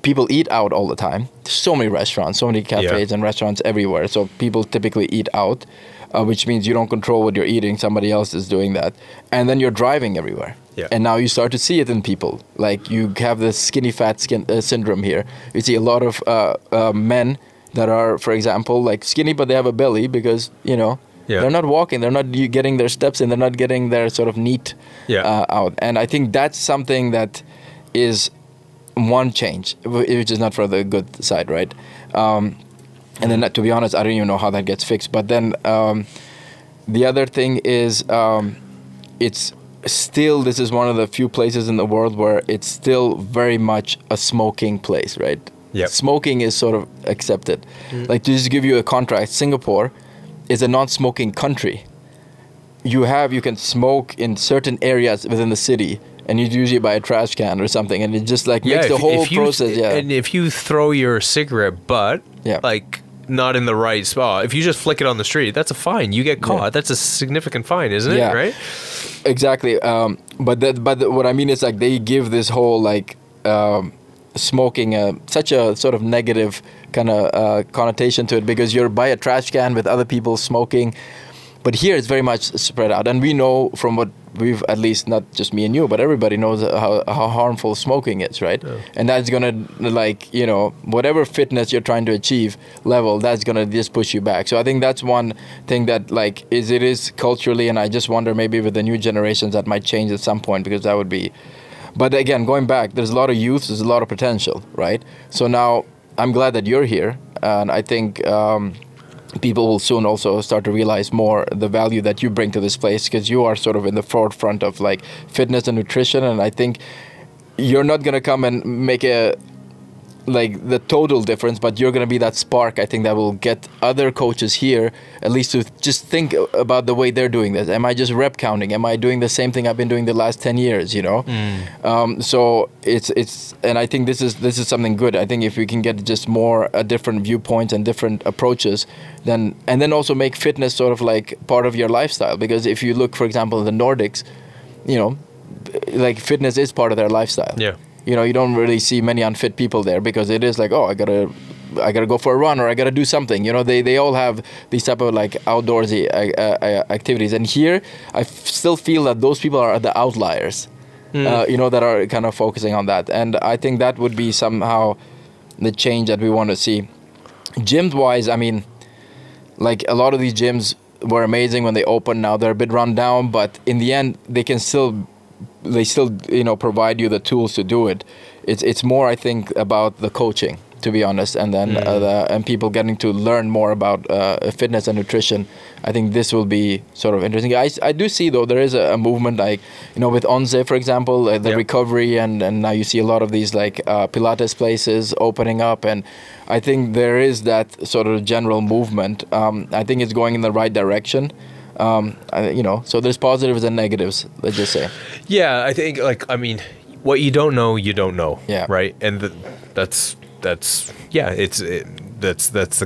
People eat out all the time. There's so many restaurants, so many cafes and restaurants everywhere. So people typically eat out, which means you don't control what you're eating. Somebody else is doing that. And then you're driving everywhere. Yeah. And now you start to see it in people. Like you have this skinny fat syndrome here. You see a lot of men that are, for example, like skinny, but they have a belly because, you know, they're not walking. They're not getting their steps in. They're not getting their sort of neat out. And I think that's something that is one change, which is not for the good side, right? And then, to be honest, I don't even know how that gets fixed. But then the other thing is it's still, this is one of the few places in the world where it's still very much a smoking place, right? Yep. Smoking is sort of accepted. Like, to just give you a contrast, Singapore is a non-smoking country. You can smoke in certain areas within the city, and you usually buy a trash can or something, and it just like makes the whole process. And if you throw your cigarette butt, like not in the right spot, if you just flick it on the street, that's a fine. You get caught. That's a significant fine, isn't it? Right? Exactly. But what I mean is like they give this whole like smoking such a sort of negative kind of connotation to it, because you're by a trash can with other people smoking. But here it's very much spread out, and we know from what we've, at least not just me and you, but everybody knows how harmful smoking is, right? And that's gonna, like, you know, whatever fitness you're trying to achieve level, that's gonna just push you back. So I think that's one thing that like it is culturally, and I just wonder maybe with the new generations that might change at some point, because that would be. But again, going back, there's a lot of youth, there's a lot of potential, right? So now I'm glad that you're here, and I think people will soon also start to realize more the value that you bring to this place, because you are sort of in the forefront of like fitness and nutrition. And I think you're not going to come and make the total difference, but you're going to be that spark, I think, that will get other coaches here at least to just think about the way they're doing this. Am I just rep counting? Am I doing the same thing I've been doing the last 10 years, you know? So it's and I think this is something good. I think if we can get just more different viewpoints and different approaches, and then also make fitness sort of like part of your lifestyle. Because if you look, for example, in the Nordics, you know, like fitness is part of their lifestyle. Yeah. You know, you don't really see many unfit people there, because it is like, oh, I gotta go for a run, or I gotta do something. You know, they all have these type of like outdoorsy activities. And here, I still feel that those people are the outliers. You know, that are kind of focusing on that. And I think that would be somehow the change that we want to see. Gym-wise, I mean, like a lot of these gyms were amazing when they opened. Now they're a bit run down, but in the end, they still you know, provide you the tools to do it. It's more, I think, about the coaching, to be honest, and then and people getting to learn more about fitness and nutrition. I think this will be sort of interesting. I do see, though, there is a movement, like, you know, with Onze, for example, the recovery, and now you see a lot of these like Pilates places opening up, and I think there is that sort of general movement. I think it's going in the right direction. You know, so there's positives and negatives, let's just say. Yeah, I think, like, I mean, what you don't know, you don't know. Yeah. Right. And that's the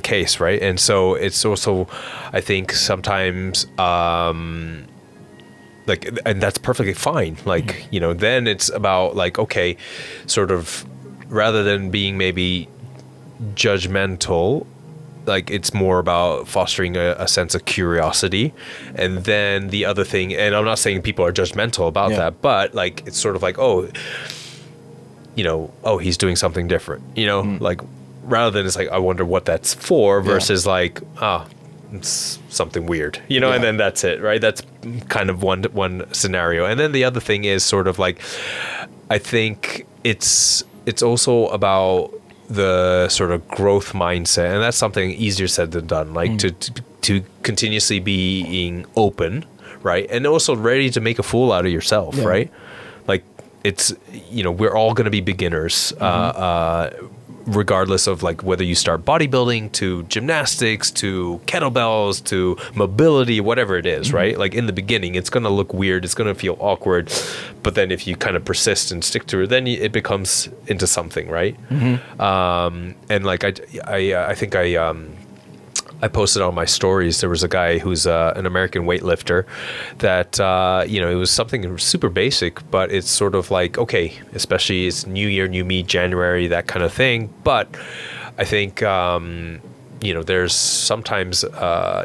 case, right? And so it's also, I think, sometimes like, and that's perfectly fine. Like, you know, then it's about like, okay, sort of, rather than being maybe judgmental, like, it's more about fostering a sense of curiosity. And then the other thing, and I'm not saying people are judgmental about that, but like, it's sort of like, oh, you know, oh, he's doing something different, you know, like, rather than it's like, I wonder what that's for, versus like, it's something weird, you know, Yeah. and then that's it, right? That's kind of one scenario. And then the other thing is sort of like, I think it's also about the sort of growth mindset, and that's something easier said than done, like to continuously being open, right? And also ready to make a fool out of yourself, Yeah. right? Like, it's, you know, we're all going to be beginners, regardless of like whether you start bodybuilding to gymnastics to kettlebells to mobility, whatever it is, right? Like in the beginning, it's going to look weird. It's going to feel awkward. But then if you kind of persist and stick to it, then it becomes into something, right? And like, I think I posted on my stories, there was a guy who's an American weightlifter that, you know, it was something super basic, but it's sort of like, okay, especially it's New Year, New Me, January, that kind of thing. But I think, you know, there's sometimes,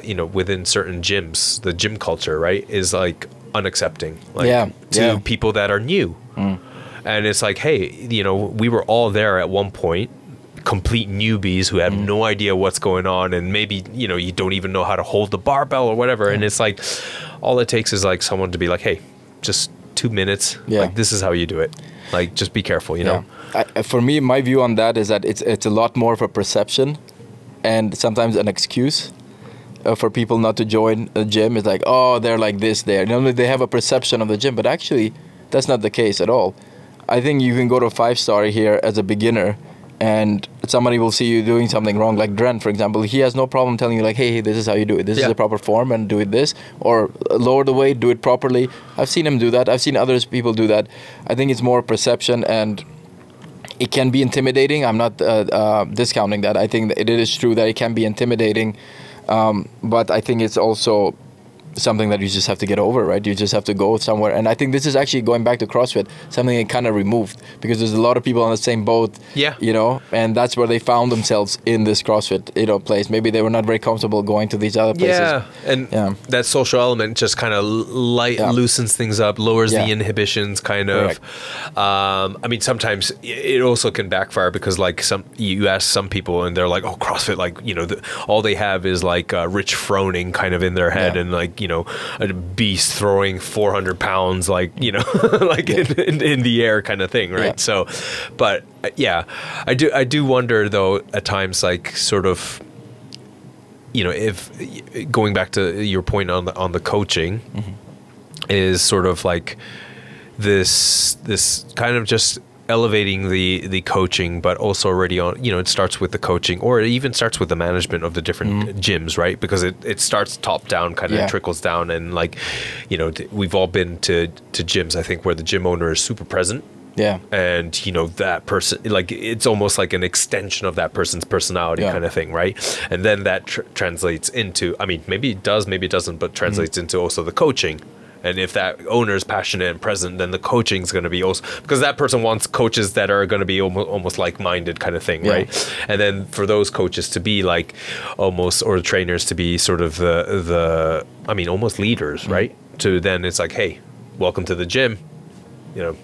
you know, within certain gyms, the gym culture, right, is like unaccepting, like to people that are new. And it's like, hey, you know, we were all there at one point, complete newbies who have no idea what's going on, and maybe, you know, you don't even know how to hold the barbell or whatever, and it's like all it takes is like someone to be like, hey, just 2 minutes, like this is how you do it, like just be careful, you know. For me, my view on that is that it's a lot more of a perception and sometimes an excuse for people not to join a gym. It's like, oh, they're like this there, you know, they have a perception of the gym, but actually that's not the case at all. I think you can go to a 5-star here as a beginner and somebody will see you doing something wrong, like Dren, for example. He has no problem telling you like, hey, this is how you do it. This is the proper form, and do it this. Or lower the weight, do it properly. I've seen him do that. I've seen others people do that. I think it's more perception, and it can be intimidating. I'm not discounting that. I think that it is true that it can be intimidating. But I think it's also something that you just have to get over, right? You just have to go somewhere. And I think this is actually, going back to CrossFit, something that kind of removed, because there's a lot of people on the same boat, you know, and that's where they found themselves in this CrossFit, you know, place. Maybe they were not very comfortable going to these other places. And that social element just kind of loosens things up, lowers the inhibitions, kind of. I mean, sometimes it also can backfire, because like you ask some people and they're like, oh, CrossFit, like, you know, all they have is like Rich Froning kind of in their head, and like, you know, a beast throwing 400 pounds, like, you know, like in the air kind of thing, right? So, but I do wonder though at times, like, sort of, you know, if going back to your point on the coaching, is sort of like this kind of just elevating the coaching, but also already on, you know, it starts with the coaching, or it even starts with the management of the different gyms, right? Because it starts top down, kind of trickles down, and like, you know, we've all been to gyms, I think, where the gym owner is super present. And, you know, that person, like, it's almost like an extension of that person's personality, kind of thing, right? And then that translates into, I mean, maybe it does, maybe it doesn't, but translates into also the coaching. And if that owner is passionate and present, then the coaching is going to be also, because that person wants coaches that are going to be almost like-minded kind of thing, right? And then for those coaches to be like almost, or trainers to be sort of the I mean, almost leaders, right? To then it's like, hey, welcome to the gym, you know,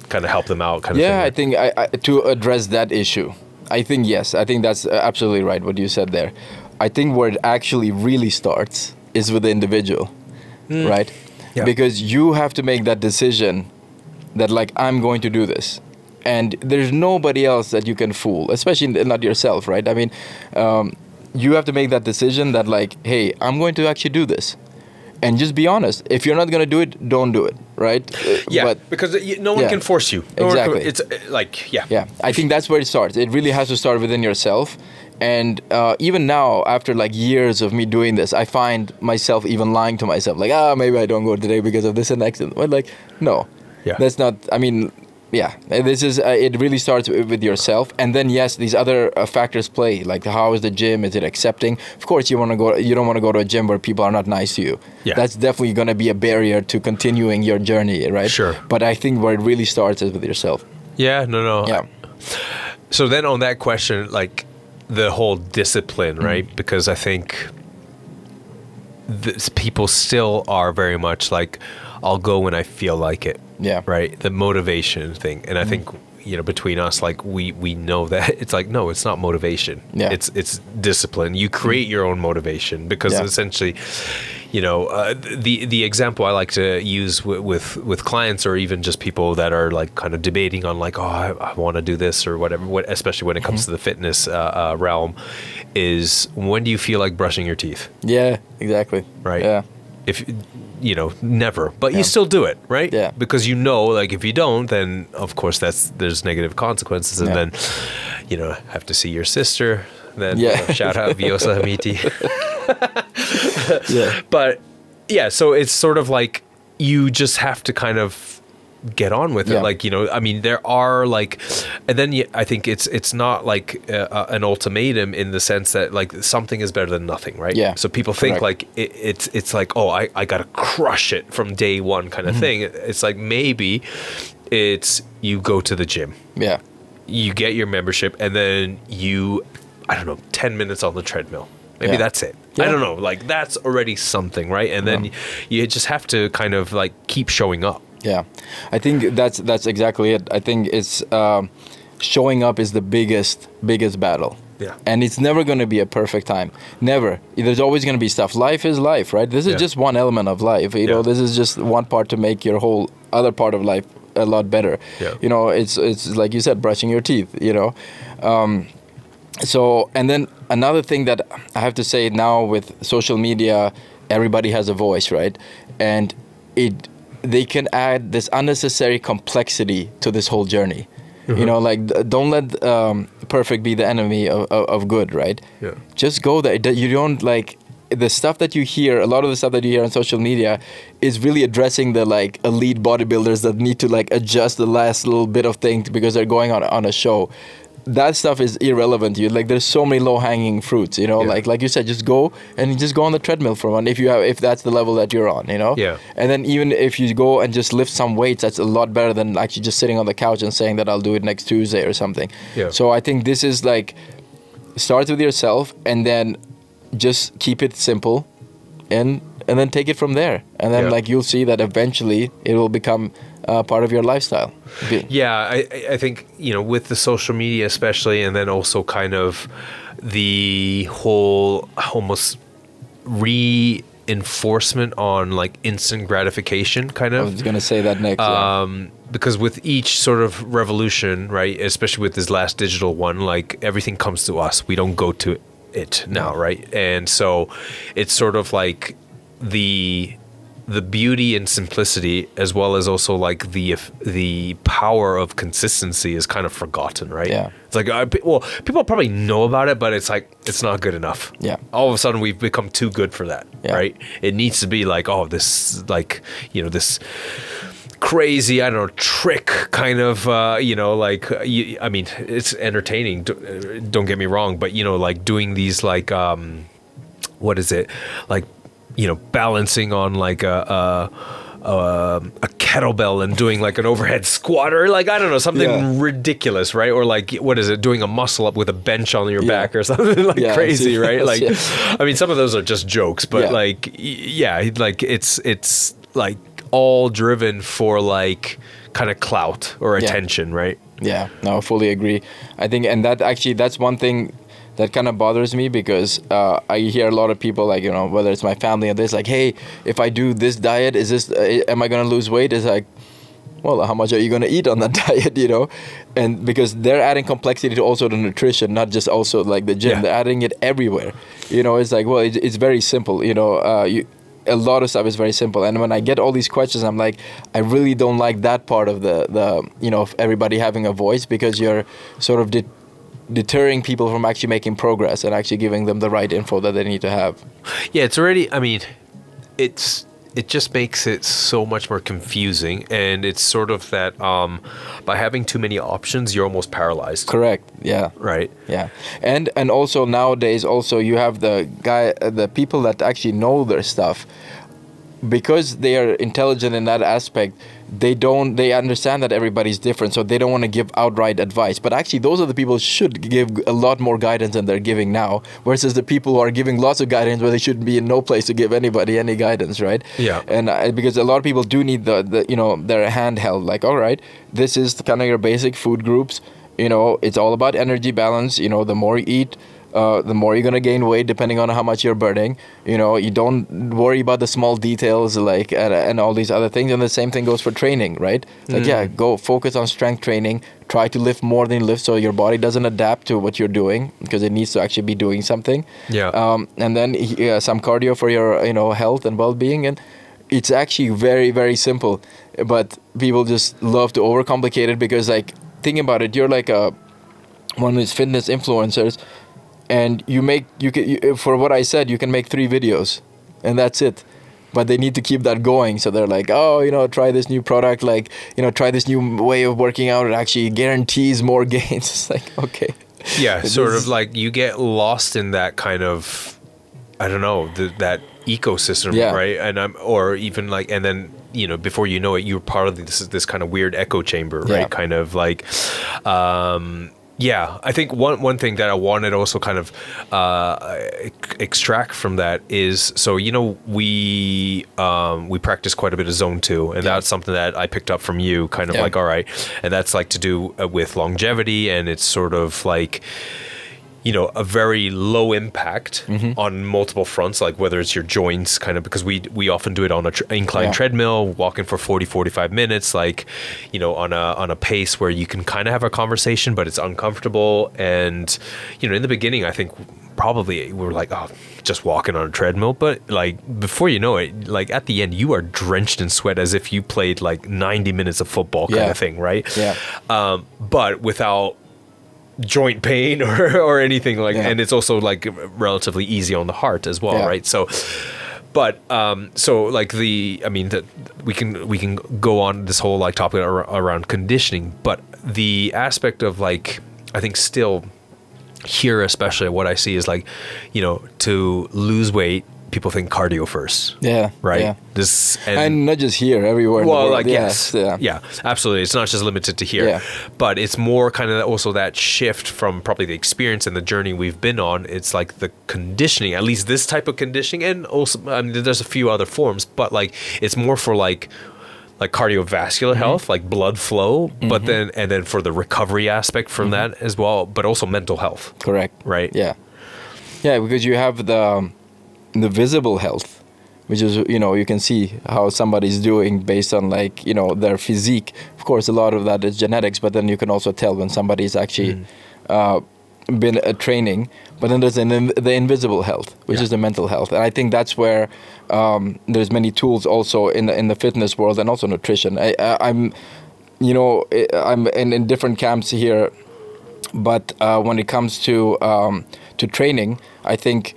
kind of help them out, kind of thing. I think to address that issue, I think, yes, I think that's absolutely right what you said there. I think where it actually really starts is with the individual, right? Because you have to make that decision that, like, I'm going to do this. And there's nobody else that you can fool, especially not yourself, right? I mean, you have to make that decision that, like, hey, I'm going to actually do this. And just be honest. If you're not going to do it, don't do it, right? But, because no one can force you. Exactly. It's like, I think that's where it starts. It really has to start within yourself. And even now, after like years of me doing this, I find myself even lying to myself, like, maybe I don't go today because of this and accident. But like, no, that's not, I mean, this is, it really starts with yourself. And then, yes, these other factors play, like how is the gym? Is it accepting? Of course, you don't want to go to a gym where people are not nice to you. That's definitely going to be a barrier to continuing your journey, right? But I think where it really starts is with yourself. So then on that question, like, the whole discipline, right? Because I think people still are very much like, I'll go when I feel like it. Right? The motivation thing. And I think, between us, like we know that it's like, no, it's not motivation. Yeah. It's discipline. You create your own motivation, because essentially, the example I like to use with clients, or even just people that are like kind of debating on like, oh, I want to do this or whatever, especially when it comes to the fitness realm, is when do you feel like brushing your teeth? Yeah, exactly. Right. Yeah. If never, but you still do it, right? Yeah. Because like if you don't, then of course there's negative consequences, and then have to see your sister. Then shout out Viosa Hamiti. Yeah. But yeah, so it's sort of like you just have to kind of get on with it. Like, I mean, there are like, and then I think it's not like an ultimatum in the sense that like something is better than nothing, right? Yeah. So people think like it's like, oh, I got to crush it from day one kind of thing. It's like, maybe it's you go to the gym. Yeah. You get your membership, and then I don't know, 10 minutes on the treadmill. Maybe that's it. Yeah. I don't know. Like, that's already something, right? And then you just have to kind of like keep showing up. Yeah, I think that's exactly it. I think it's showing up is the biggest battle. Yeah. And it's never going to be a perfect time. Never. There's always going to be stuff. Life is life, right? This is just one element of life. You know, this is just one part to make your whole other part of life a lot better. Yeah. You know, it's like you said, brushing your teeth, So, and then another thing that I have to say now with social media, everybody has a voice, right? And they can add this unnecessary complexity to this whole journey. Like, don't let perfect be the enemy of good, right? Yeah. Just go there. You don't like the stuff that you hear. A lot of the stuff that you hear on social media is really addressing the like elite bodybuilders that need to like adjust the last little bit of thing because they're going on a show. That stuff is irrelevant to you. Like, there's so many low-hanging fruits, like you said, just go on the treadmill for one if that's the level that you're on, Yeah. And then even if you go and just lift some weights, that's a lot better than actually just sitting on the couch and saying that I'll do it next Tuesday or something. Yeah. So I think this is like, start with yourself and then just keep it simple and then take it from there. And then like you'll see that eventually it will become part of your lifestyle. Yeah, I think, with the social media especially, and then also kind of the whole almost reinforcement on like instant gratification kind of. I was going to say that next. Because with each sort of revolution, right, especially with this last digital one, like everything comes to us. We don't go to it now, right? And so it's sort of like the beauty and simplicity, as well as also like the power of consistency, is kind of forgotten, right? Yeah. It's like, people probably know about it, but it's like, it's not good enough. Yeah. All of a sudden we've become too good for that, right? It needs to be like, oh, this, like, this crazy, I don't know, trick kind of, I mean, it's entertaining, don't get me wrong, but, like doing these like, what is it? Like, balancing on like a kettlebell and doing like an overhead squat, or like, I don't know, something ridiculous, right? Or like, what is it? Doing a muscle up with a bench on your back or something like crazy, right? Like, I mean, some of those are just jokes, but like, like it's like all driven for like kind of clout or attention, right? Yeah, no, I fully agree. I think, and that's one thing that kind of bothers me, because I hear a lot of people, like, whether it's my family or this, like, hey, if I do this diet, am I going to lose weight? It's like, well, how much are you going to eat on that diet, And because they're adding complexity to also the nutrition, not just also like the gym. Yeah. They're adding it everywhere. It's like, well, it's very simple, a lot of stuff is very simple. And when I get all these questions, I'm like, I really don't like that part of the of everybody having a voice, because you're sort of deterring people from actually making progress and actually giving them the right info that they need to have. Yeah, it's already, I mean, it just makes it so much more confusing, and it's sort of that by having too many options, you're almost paralyzed. Correct. Yeah. Right. Yeah. And also nowadays also you have the people that actually know their stuff, because they are intelligent in that aspect. they understand that everybody's different, so they don't want to give outright advice. But actually, those are the people who should give a lot more guidance than they're giving now, versus the people who are giving lots of guidance where they should be in no place to give anybody any guidance, right? Yeah. And because a lot of people do need the you know, their handheld, like, all right, this is kind of your basic food groups. You know, it's all about energy balance. You know, the more you eat, the more you're gonna gain weight, depending on how much you're burning. You know, you don't worry about the small details, like and all these other things. And the same thing goes for training, right? It's like, yeah, go focus on strength training. Try to lift more than you lift, so your body doesn't adapt to what you're doing, because it needs to actually be doing something. Yeah. And then some cardio for your, you know, health and well-being. And it's actually very, very simple, but people just love to overcomplicate it, because, like, think about it, you're like one of these fitness influencers, and for what I said, you can make 3 videos and that's it, but they need to keep that going. So they're like, oh, you know, try this new product, like, you know, try this new way of working out, it actually guarantees more gains. It's like, okay. Yeah, sort of like you get lost in that kind of, I don't know, that ecosystem, right? And or even like, and then, you know, before you know it, you're part of this kind of weird echo chamber, right? Kind of like, yeah. I think one thing that I wanted to also kind of extract from that is, so, you know, we practice quite a bit of zone 2, and that's something that I picked up from you, kind of like, all right, and that's like to do with longevity, and it's sort of like, you know, a very low impact on multiple fronts, like whether it's your joints, kind of, because we often do it on an incline treadmill, walking for 45 minutes, like, you know, on a pace where you can kind of have a conversation, but it's uncomfortable. And, you know, in the beginning, I think probably we were like, oh, just walking on a treadmill. But like, before you know it, like at the end, you are drenched in sweat as if you played like 90 minutes of football kind of thing, right? Yeah. But without joint pain or anything like, and it's also like relatively easy on the heart as well, right? So, but so like we can go on this whole like topic around conditioning, but the aspect of like, I think still here, especially what I see is like, you know, to lose weight, people think cardio first. Yeah. Right. Yeah. This and not just here, everywhere. Well, in the world. like yes, yeah, absolutely. It's not just limited to here, but it's more kind of also that shift from probably the experience and the journey we've been on. It's like the conditioning, at least this type of conditioning, and also, I mean, there's a few other forms, but like it's more for like cardiovascular health, like blood flow, but then for the recovery aspect from that as well, but also mental health. Correct. Right. Yeah. Yeah, because you have the visible health, which is, you know, you can see how somebody's doing based on like, you know, their physique. Of course, a lot of that is genetics, but then you can also tell when somebody's actually been training. But then there's the invisible health, which is the mental health. And I think that's where there's many tools also in the fitness world, and also nutrition. I'm in different camps here, but when it comes to training, I think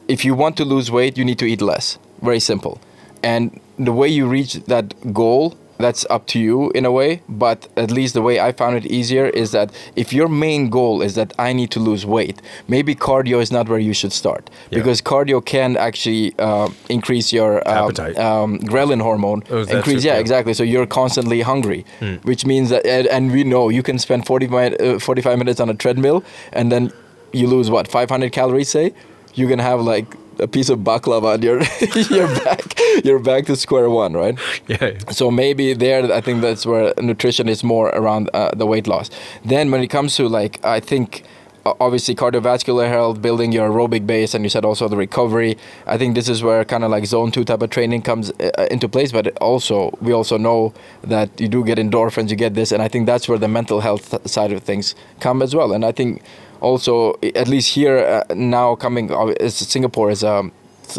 if you want to lose weight, you need to eat less. Very simple. And the way you reach that goal, that's up to you in a way. But at least the way I found it easier is that if your main goal is that I need to lose weight, maybe cardio is not where you should start. Because cardio can actually increase your ghrelin hormone. Exactly. So you're constantly hungry, which means that, and we know you can spend 45 minutes on a treadmill, and then you lose, 500 calories, say? You can have like a piece of baklava on you're back to square one, right? Yeah. So maybe there, I think that's where nutrition is more around the weight loss. Then when it comes to like, I think obviously cardiovascular health, building your aerobic base, and you said also the recovery, I think this is where kind of like zone 2 type of training comes into place. But we also know that you do get endorphins, you get this, and I think that's where the mental health side of things come as well. And I think also, at least here now coming, Singapore is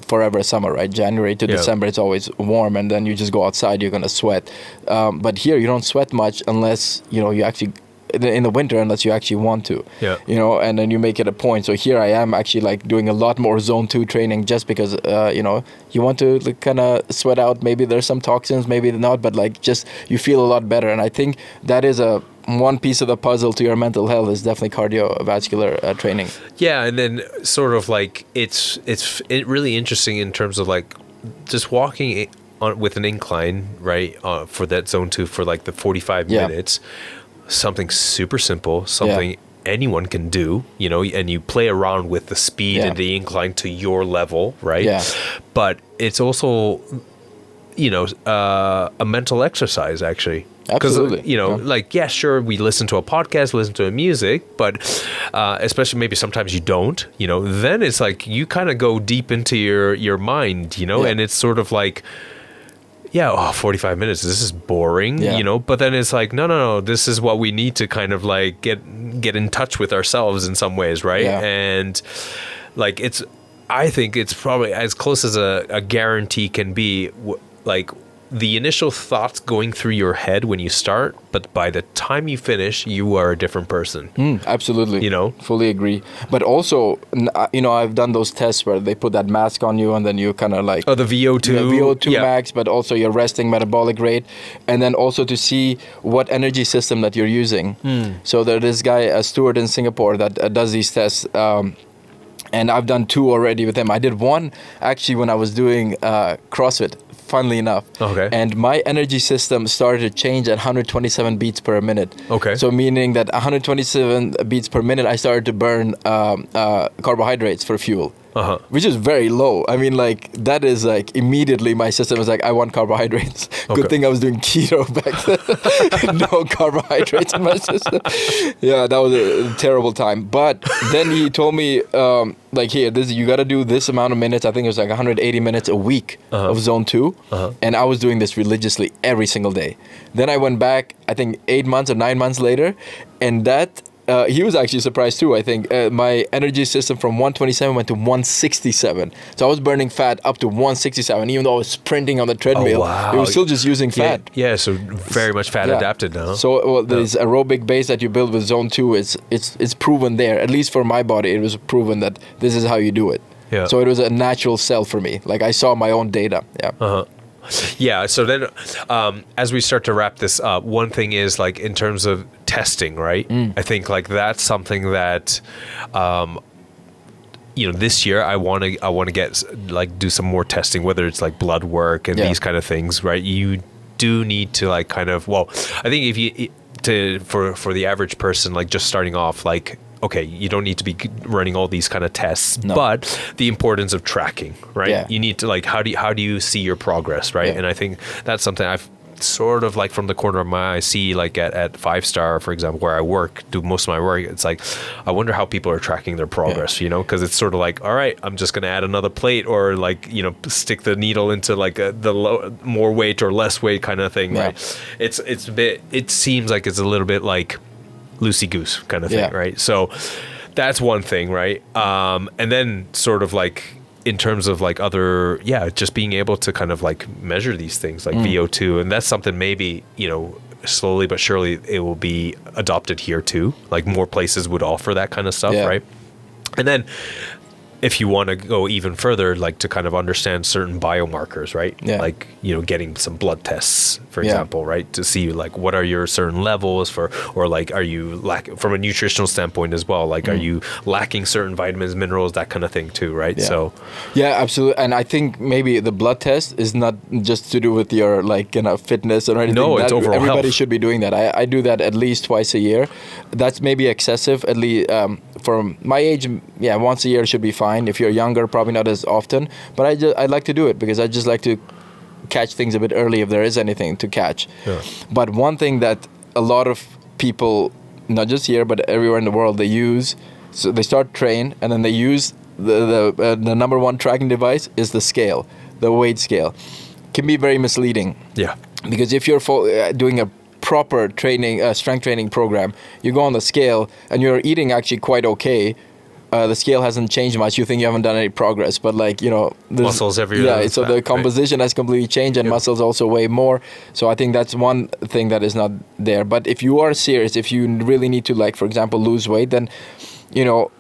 forever summer, right? January to December, it's always warm, and then you just go outside, you're gonna sweat. But here you don't sweat much unless, you know, you actually, in the winter, unless you actually want to, you know, and then you make it a point. So here I am actually like doing a lot more zone 2 training, just because, you know, you want to like, kind of sweat out. Maybe there's some toxins, maybe not, but like just you feel a lot better. And I think that is one piece of the puzzle to your mental health is definitely cardiovascular training. Yeah, and then sort of like it's really interesting in terms of like just walking with an incline, right, for that zone 2 for like the 45 minutes, something super simple, something anyone can do, you know, and you play around with the speed and the incline to your level, right? Yeah. But it's also, you know, a mental exercise, actually. Absolutely. You know, like, yeah, sure, we listen to a podcast, listen to a music, but especially maybe sometimes you don't, you know, then it's like you kind of go deep into your mind, you know, and it's sort of like, 45 minutes, this is boring, you know, but then it's like, no, this is what we need to kind of like get in touch with ourselves in some ways, right? And like, I think it's probably as close as a guarantee can be, like, the initial thoughts going through your head when you start, but by the time you finish, you are a different person. Absolutely. You know? Fully agree. But also, you know, I've done those tests where they put that mask on you and then you kind of like... Oh, the VO2. The VO2 max, but also your resting metabolic rate. And then also to see what energy system that you're using. So there's this guy, Stuart in Singapore, that does these tests. And I've done 2 already with him. I did 1 actually when I was doing CrossFit, funnily enough. Okay. And my energy system started to change at 127 beats per minute. Okay. So meaning that 127 beats per minute, I started to burn carbohydrates for fuel. Which is very low. I mean, like, that is like immediately my system was like, I want carbohydrates. Good thing I was doing keto back then. No carbohydrates in my system. Yeah, that was a terrible time. But then he told me, like, here, you got to do this amount of minutes. I think it was like 180 minutes a week of zone 2. And I was doing this religiously every single day. Then I went back, I think 8 months or 9 months later, and that... he was actually surprised too, I think. My energy system from 127 went to 167. So I was burning fat up to 167, even though I was sprinting on the treadmill. Oh, wow. It was still just using fat. Yeah, so very much fat adapted now. So this aerobic base that you build with zone 2, it's proven there. At least for my body, it was proven that this is how you do it. Yeah. So it was a natural sell for me. Like, I saw my own data. Yeah. Yeah, so then as we start to wrap this up, one thing is, like, in terms of testing, right? I think, like, that's something that you know, this year I want to get, like, do some more testing, whether it's like blood work and these kind of things, right? You do need to, like, kind of, well, I think if you for the average person, like, just starting off, like, okay, you don't need to be running all these kind of tests, but the importance of tracking, right? Yeah. You need to, like, how do you see your progress, right? And I think that's something I've sort of, like, from the corner of my eye see, like, at 5 Star, for example, where I do most of my work. It's like, I wonder how people are tracking their progress, you know, because it's sort of like, all right, I'm just going to add another plate, or, like, you know, stick the needle into, like, the more weight or less weight kind of thing, right? It's a bit, it seems like it's a little bit like loosey-goose kind of thing, right? So that's one thing, right? And then sort of, like, in terms of, like, other, just being able to kind of, like, measure these things, like VO2, and that's something maybe, you know, slowly but surely it will be adopted here too. Like, more places would offer that kind of stuff, right? And then if you want to go even further, like, to kind of understand certain biomarkers, right? Yeah. Like, you know, getting some blood tests, for example, right? To see, like, what are your certain levels or, like, are you from a nutritional standpoint as well? Like, are you lacking certain vitamins, minerals, that kind of thing too, right? So, absolutely. And I think maybe the blood test is not just to do with your, like, you know, fitness or anything. No, it's overall everybody health. Should be doing that. I do that at least twice a year. That's maybe excessive. At least for my age, once a year should be fine. If you're younger, probably not as often. But I like to do it because I just like to catch things a bit early if there is anything to catch. Yeah. But one thing that a lot of people, not just here but everywhere in the world, they use, so they start train and then they use the number one tracking device is the scale, the weight scale. Can be very misleading. Yeah. Because if you're doing a proper training, strength training program, you go on the scale and you're eating actually quite okay. The scale hasn't changed much. You think you haven't done any progress, but, like, you know, muscles everywhere. Yeah, so the composition has completely changed, and muscles also weigh more. So I think that's one thing that is not there. But if you are serious, if you really need to, like, for example, lose weight, then, you know,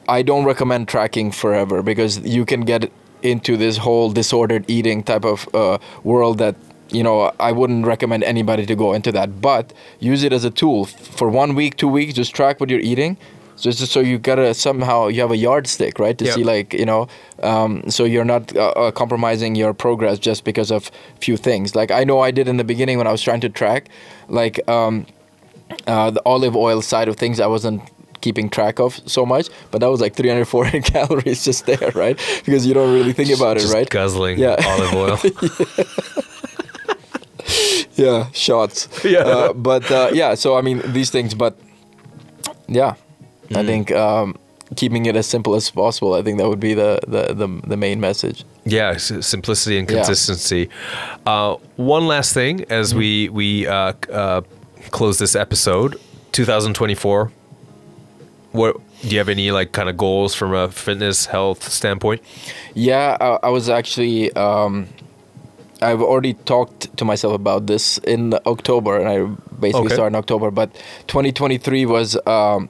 I don't recommend tracking forever, because you can get into this whole disordered eating type of world that, you know, I wouldn't recommend anybody to go into that. But use it as a tool for 1 week, 2 weeks. Just track what you're eating. So it's just, so you gotta somehow, you have a yardstick, right? To see like, you know, so you're not compromising your progress just because of few things. Like I know I did in the beginning when I was trying to track, like the olive oil side of things, I wasn't keeping track of so much, but that was like 300-400 calories just there, right? Because you don't really think about it, right? Guzzling olive oil. Yeah, shots. Yeah. But yeah, so I mean these things, but yeah, I think keeping it as simple as possible. I think that would be the main message. Yeah, simplicity and consistency. One last thing as we close this episode, 2024. What do you have any like kind of goals from a fitness health standpoint? Yeah, I was actually. I've already talked to myself about this in October, and I basically started in October. But 2023 was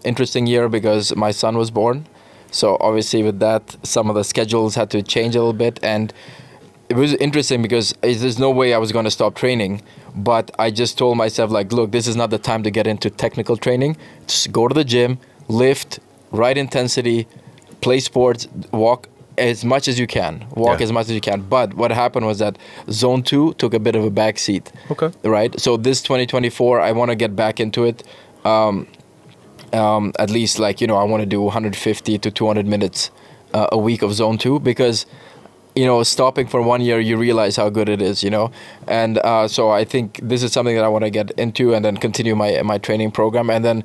interesting year because my son was born. So obviously with that, some of the schedules had to change a little bit. And it was interesting because there's no way I was going to stop training. But I just told myself, like, look, this is not the time to get into technical training. Just go to the gym, lift, right intensity, play sports, walk as much as you can, as much as you can. But what happened was that zone 2 took a bit of a backseat. Okay. Right. So this 2024, I want to get back into it. At least, like, you know, I want to do 150 to 200 minutes a week of zone 2 because, you know, stopping for 1 year, you realize how good it is, you know. And so I think this is something that I want to get into and then continue my training program. And then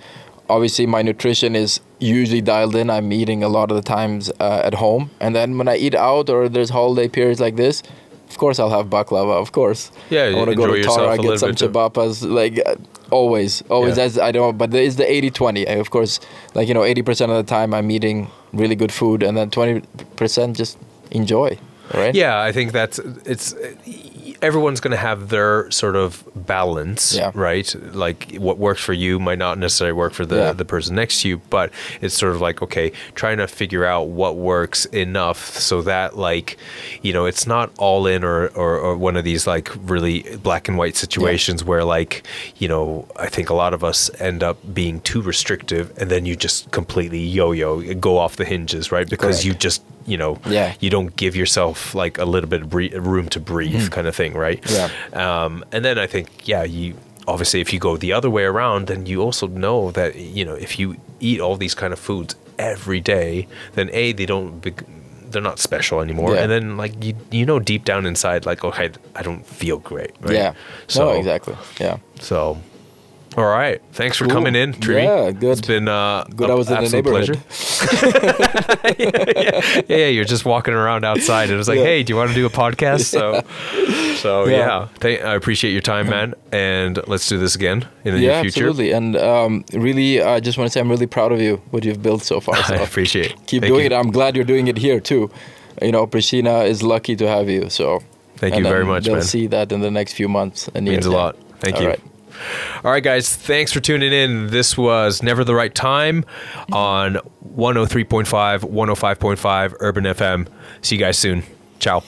obviously my nutrition is usually dialed in. I'm eating a lot of the times at home. And then when I eat out or there's holiday periods like this, of course I'll have baklava, of course. Yeah, I want to go to Tara, get some chabapas, like always. As I don't, but there is the 80-20. Of course, like, you know, 80% of the time I'm eating really good food and then 20% just enjoy, right? Yeah, I think it's everyone's going to have their sort of balance, right? Like what works for you might not necessarily work for the person next to you, but it's sort of like, okay, trying to figure out what works enough so that, like, you know, it's not all in or one of these like really black and white situations where, like, you know, I think a lot of us end up being too restrictive and then you just completely yo-yo, go off the hinges, right? Because you just, you know, you don't give yourself like a little bit of room to breathe kind of thing, right? And then I think, you obviously, if you go the other way around, then you also know that, you know, if you eat all these kind of foods every day, then they're not special anymore. And then, like, you know, deep down inside, like, okay, I don't feel great, right? So, no, exactly. So, all right. Thanks for coming in, Trimi. Yeah, good. It's been good. I was in the neighborhood. Yeah, you're just walking around outside. And it was like, hey, do you want to do a podcast? So I appreciate your time, man. And let's do this again in the near future. Absolutely. And really, I just want to say I'm really proud of you, what you've built so far. So I appreciate it. Keep doing it. I'm glad you're doing it here too. You know, Prishtina is lucky to have you. So thank you very much, man. They'll see that in the next few months. And means a lot. Thank you. Right. All right, guys, thanks for tuning in. This was Never the Right Time on 103.5, 105.5 Urban FM. See you guys soon. Ciao.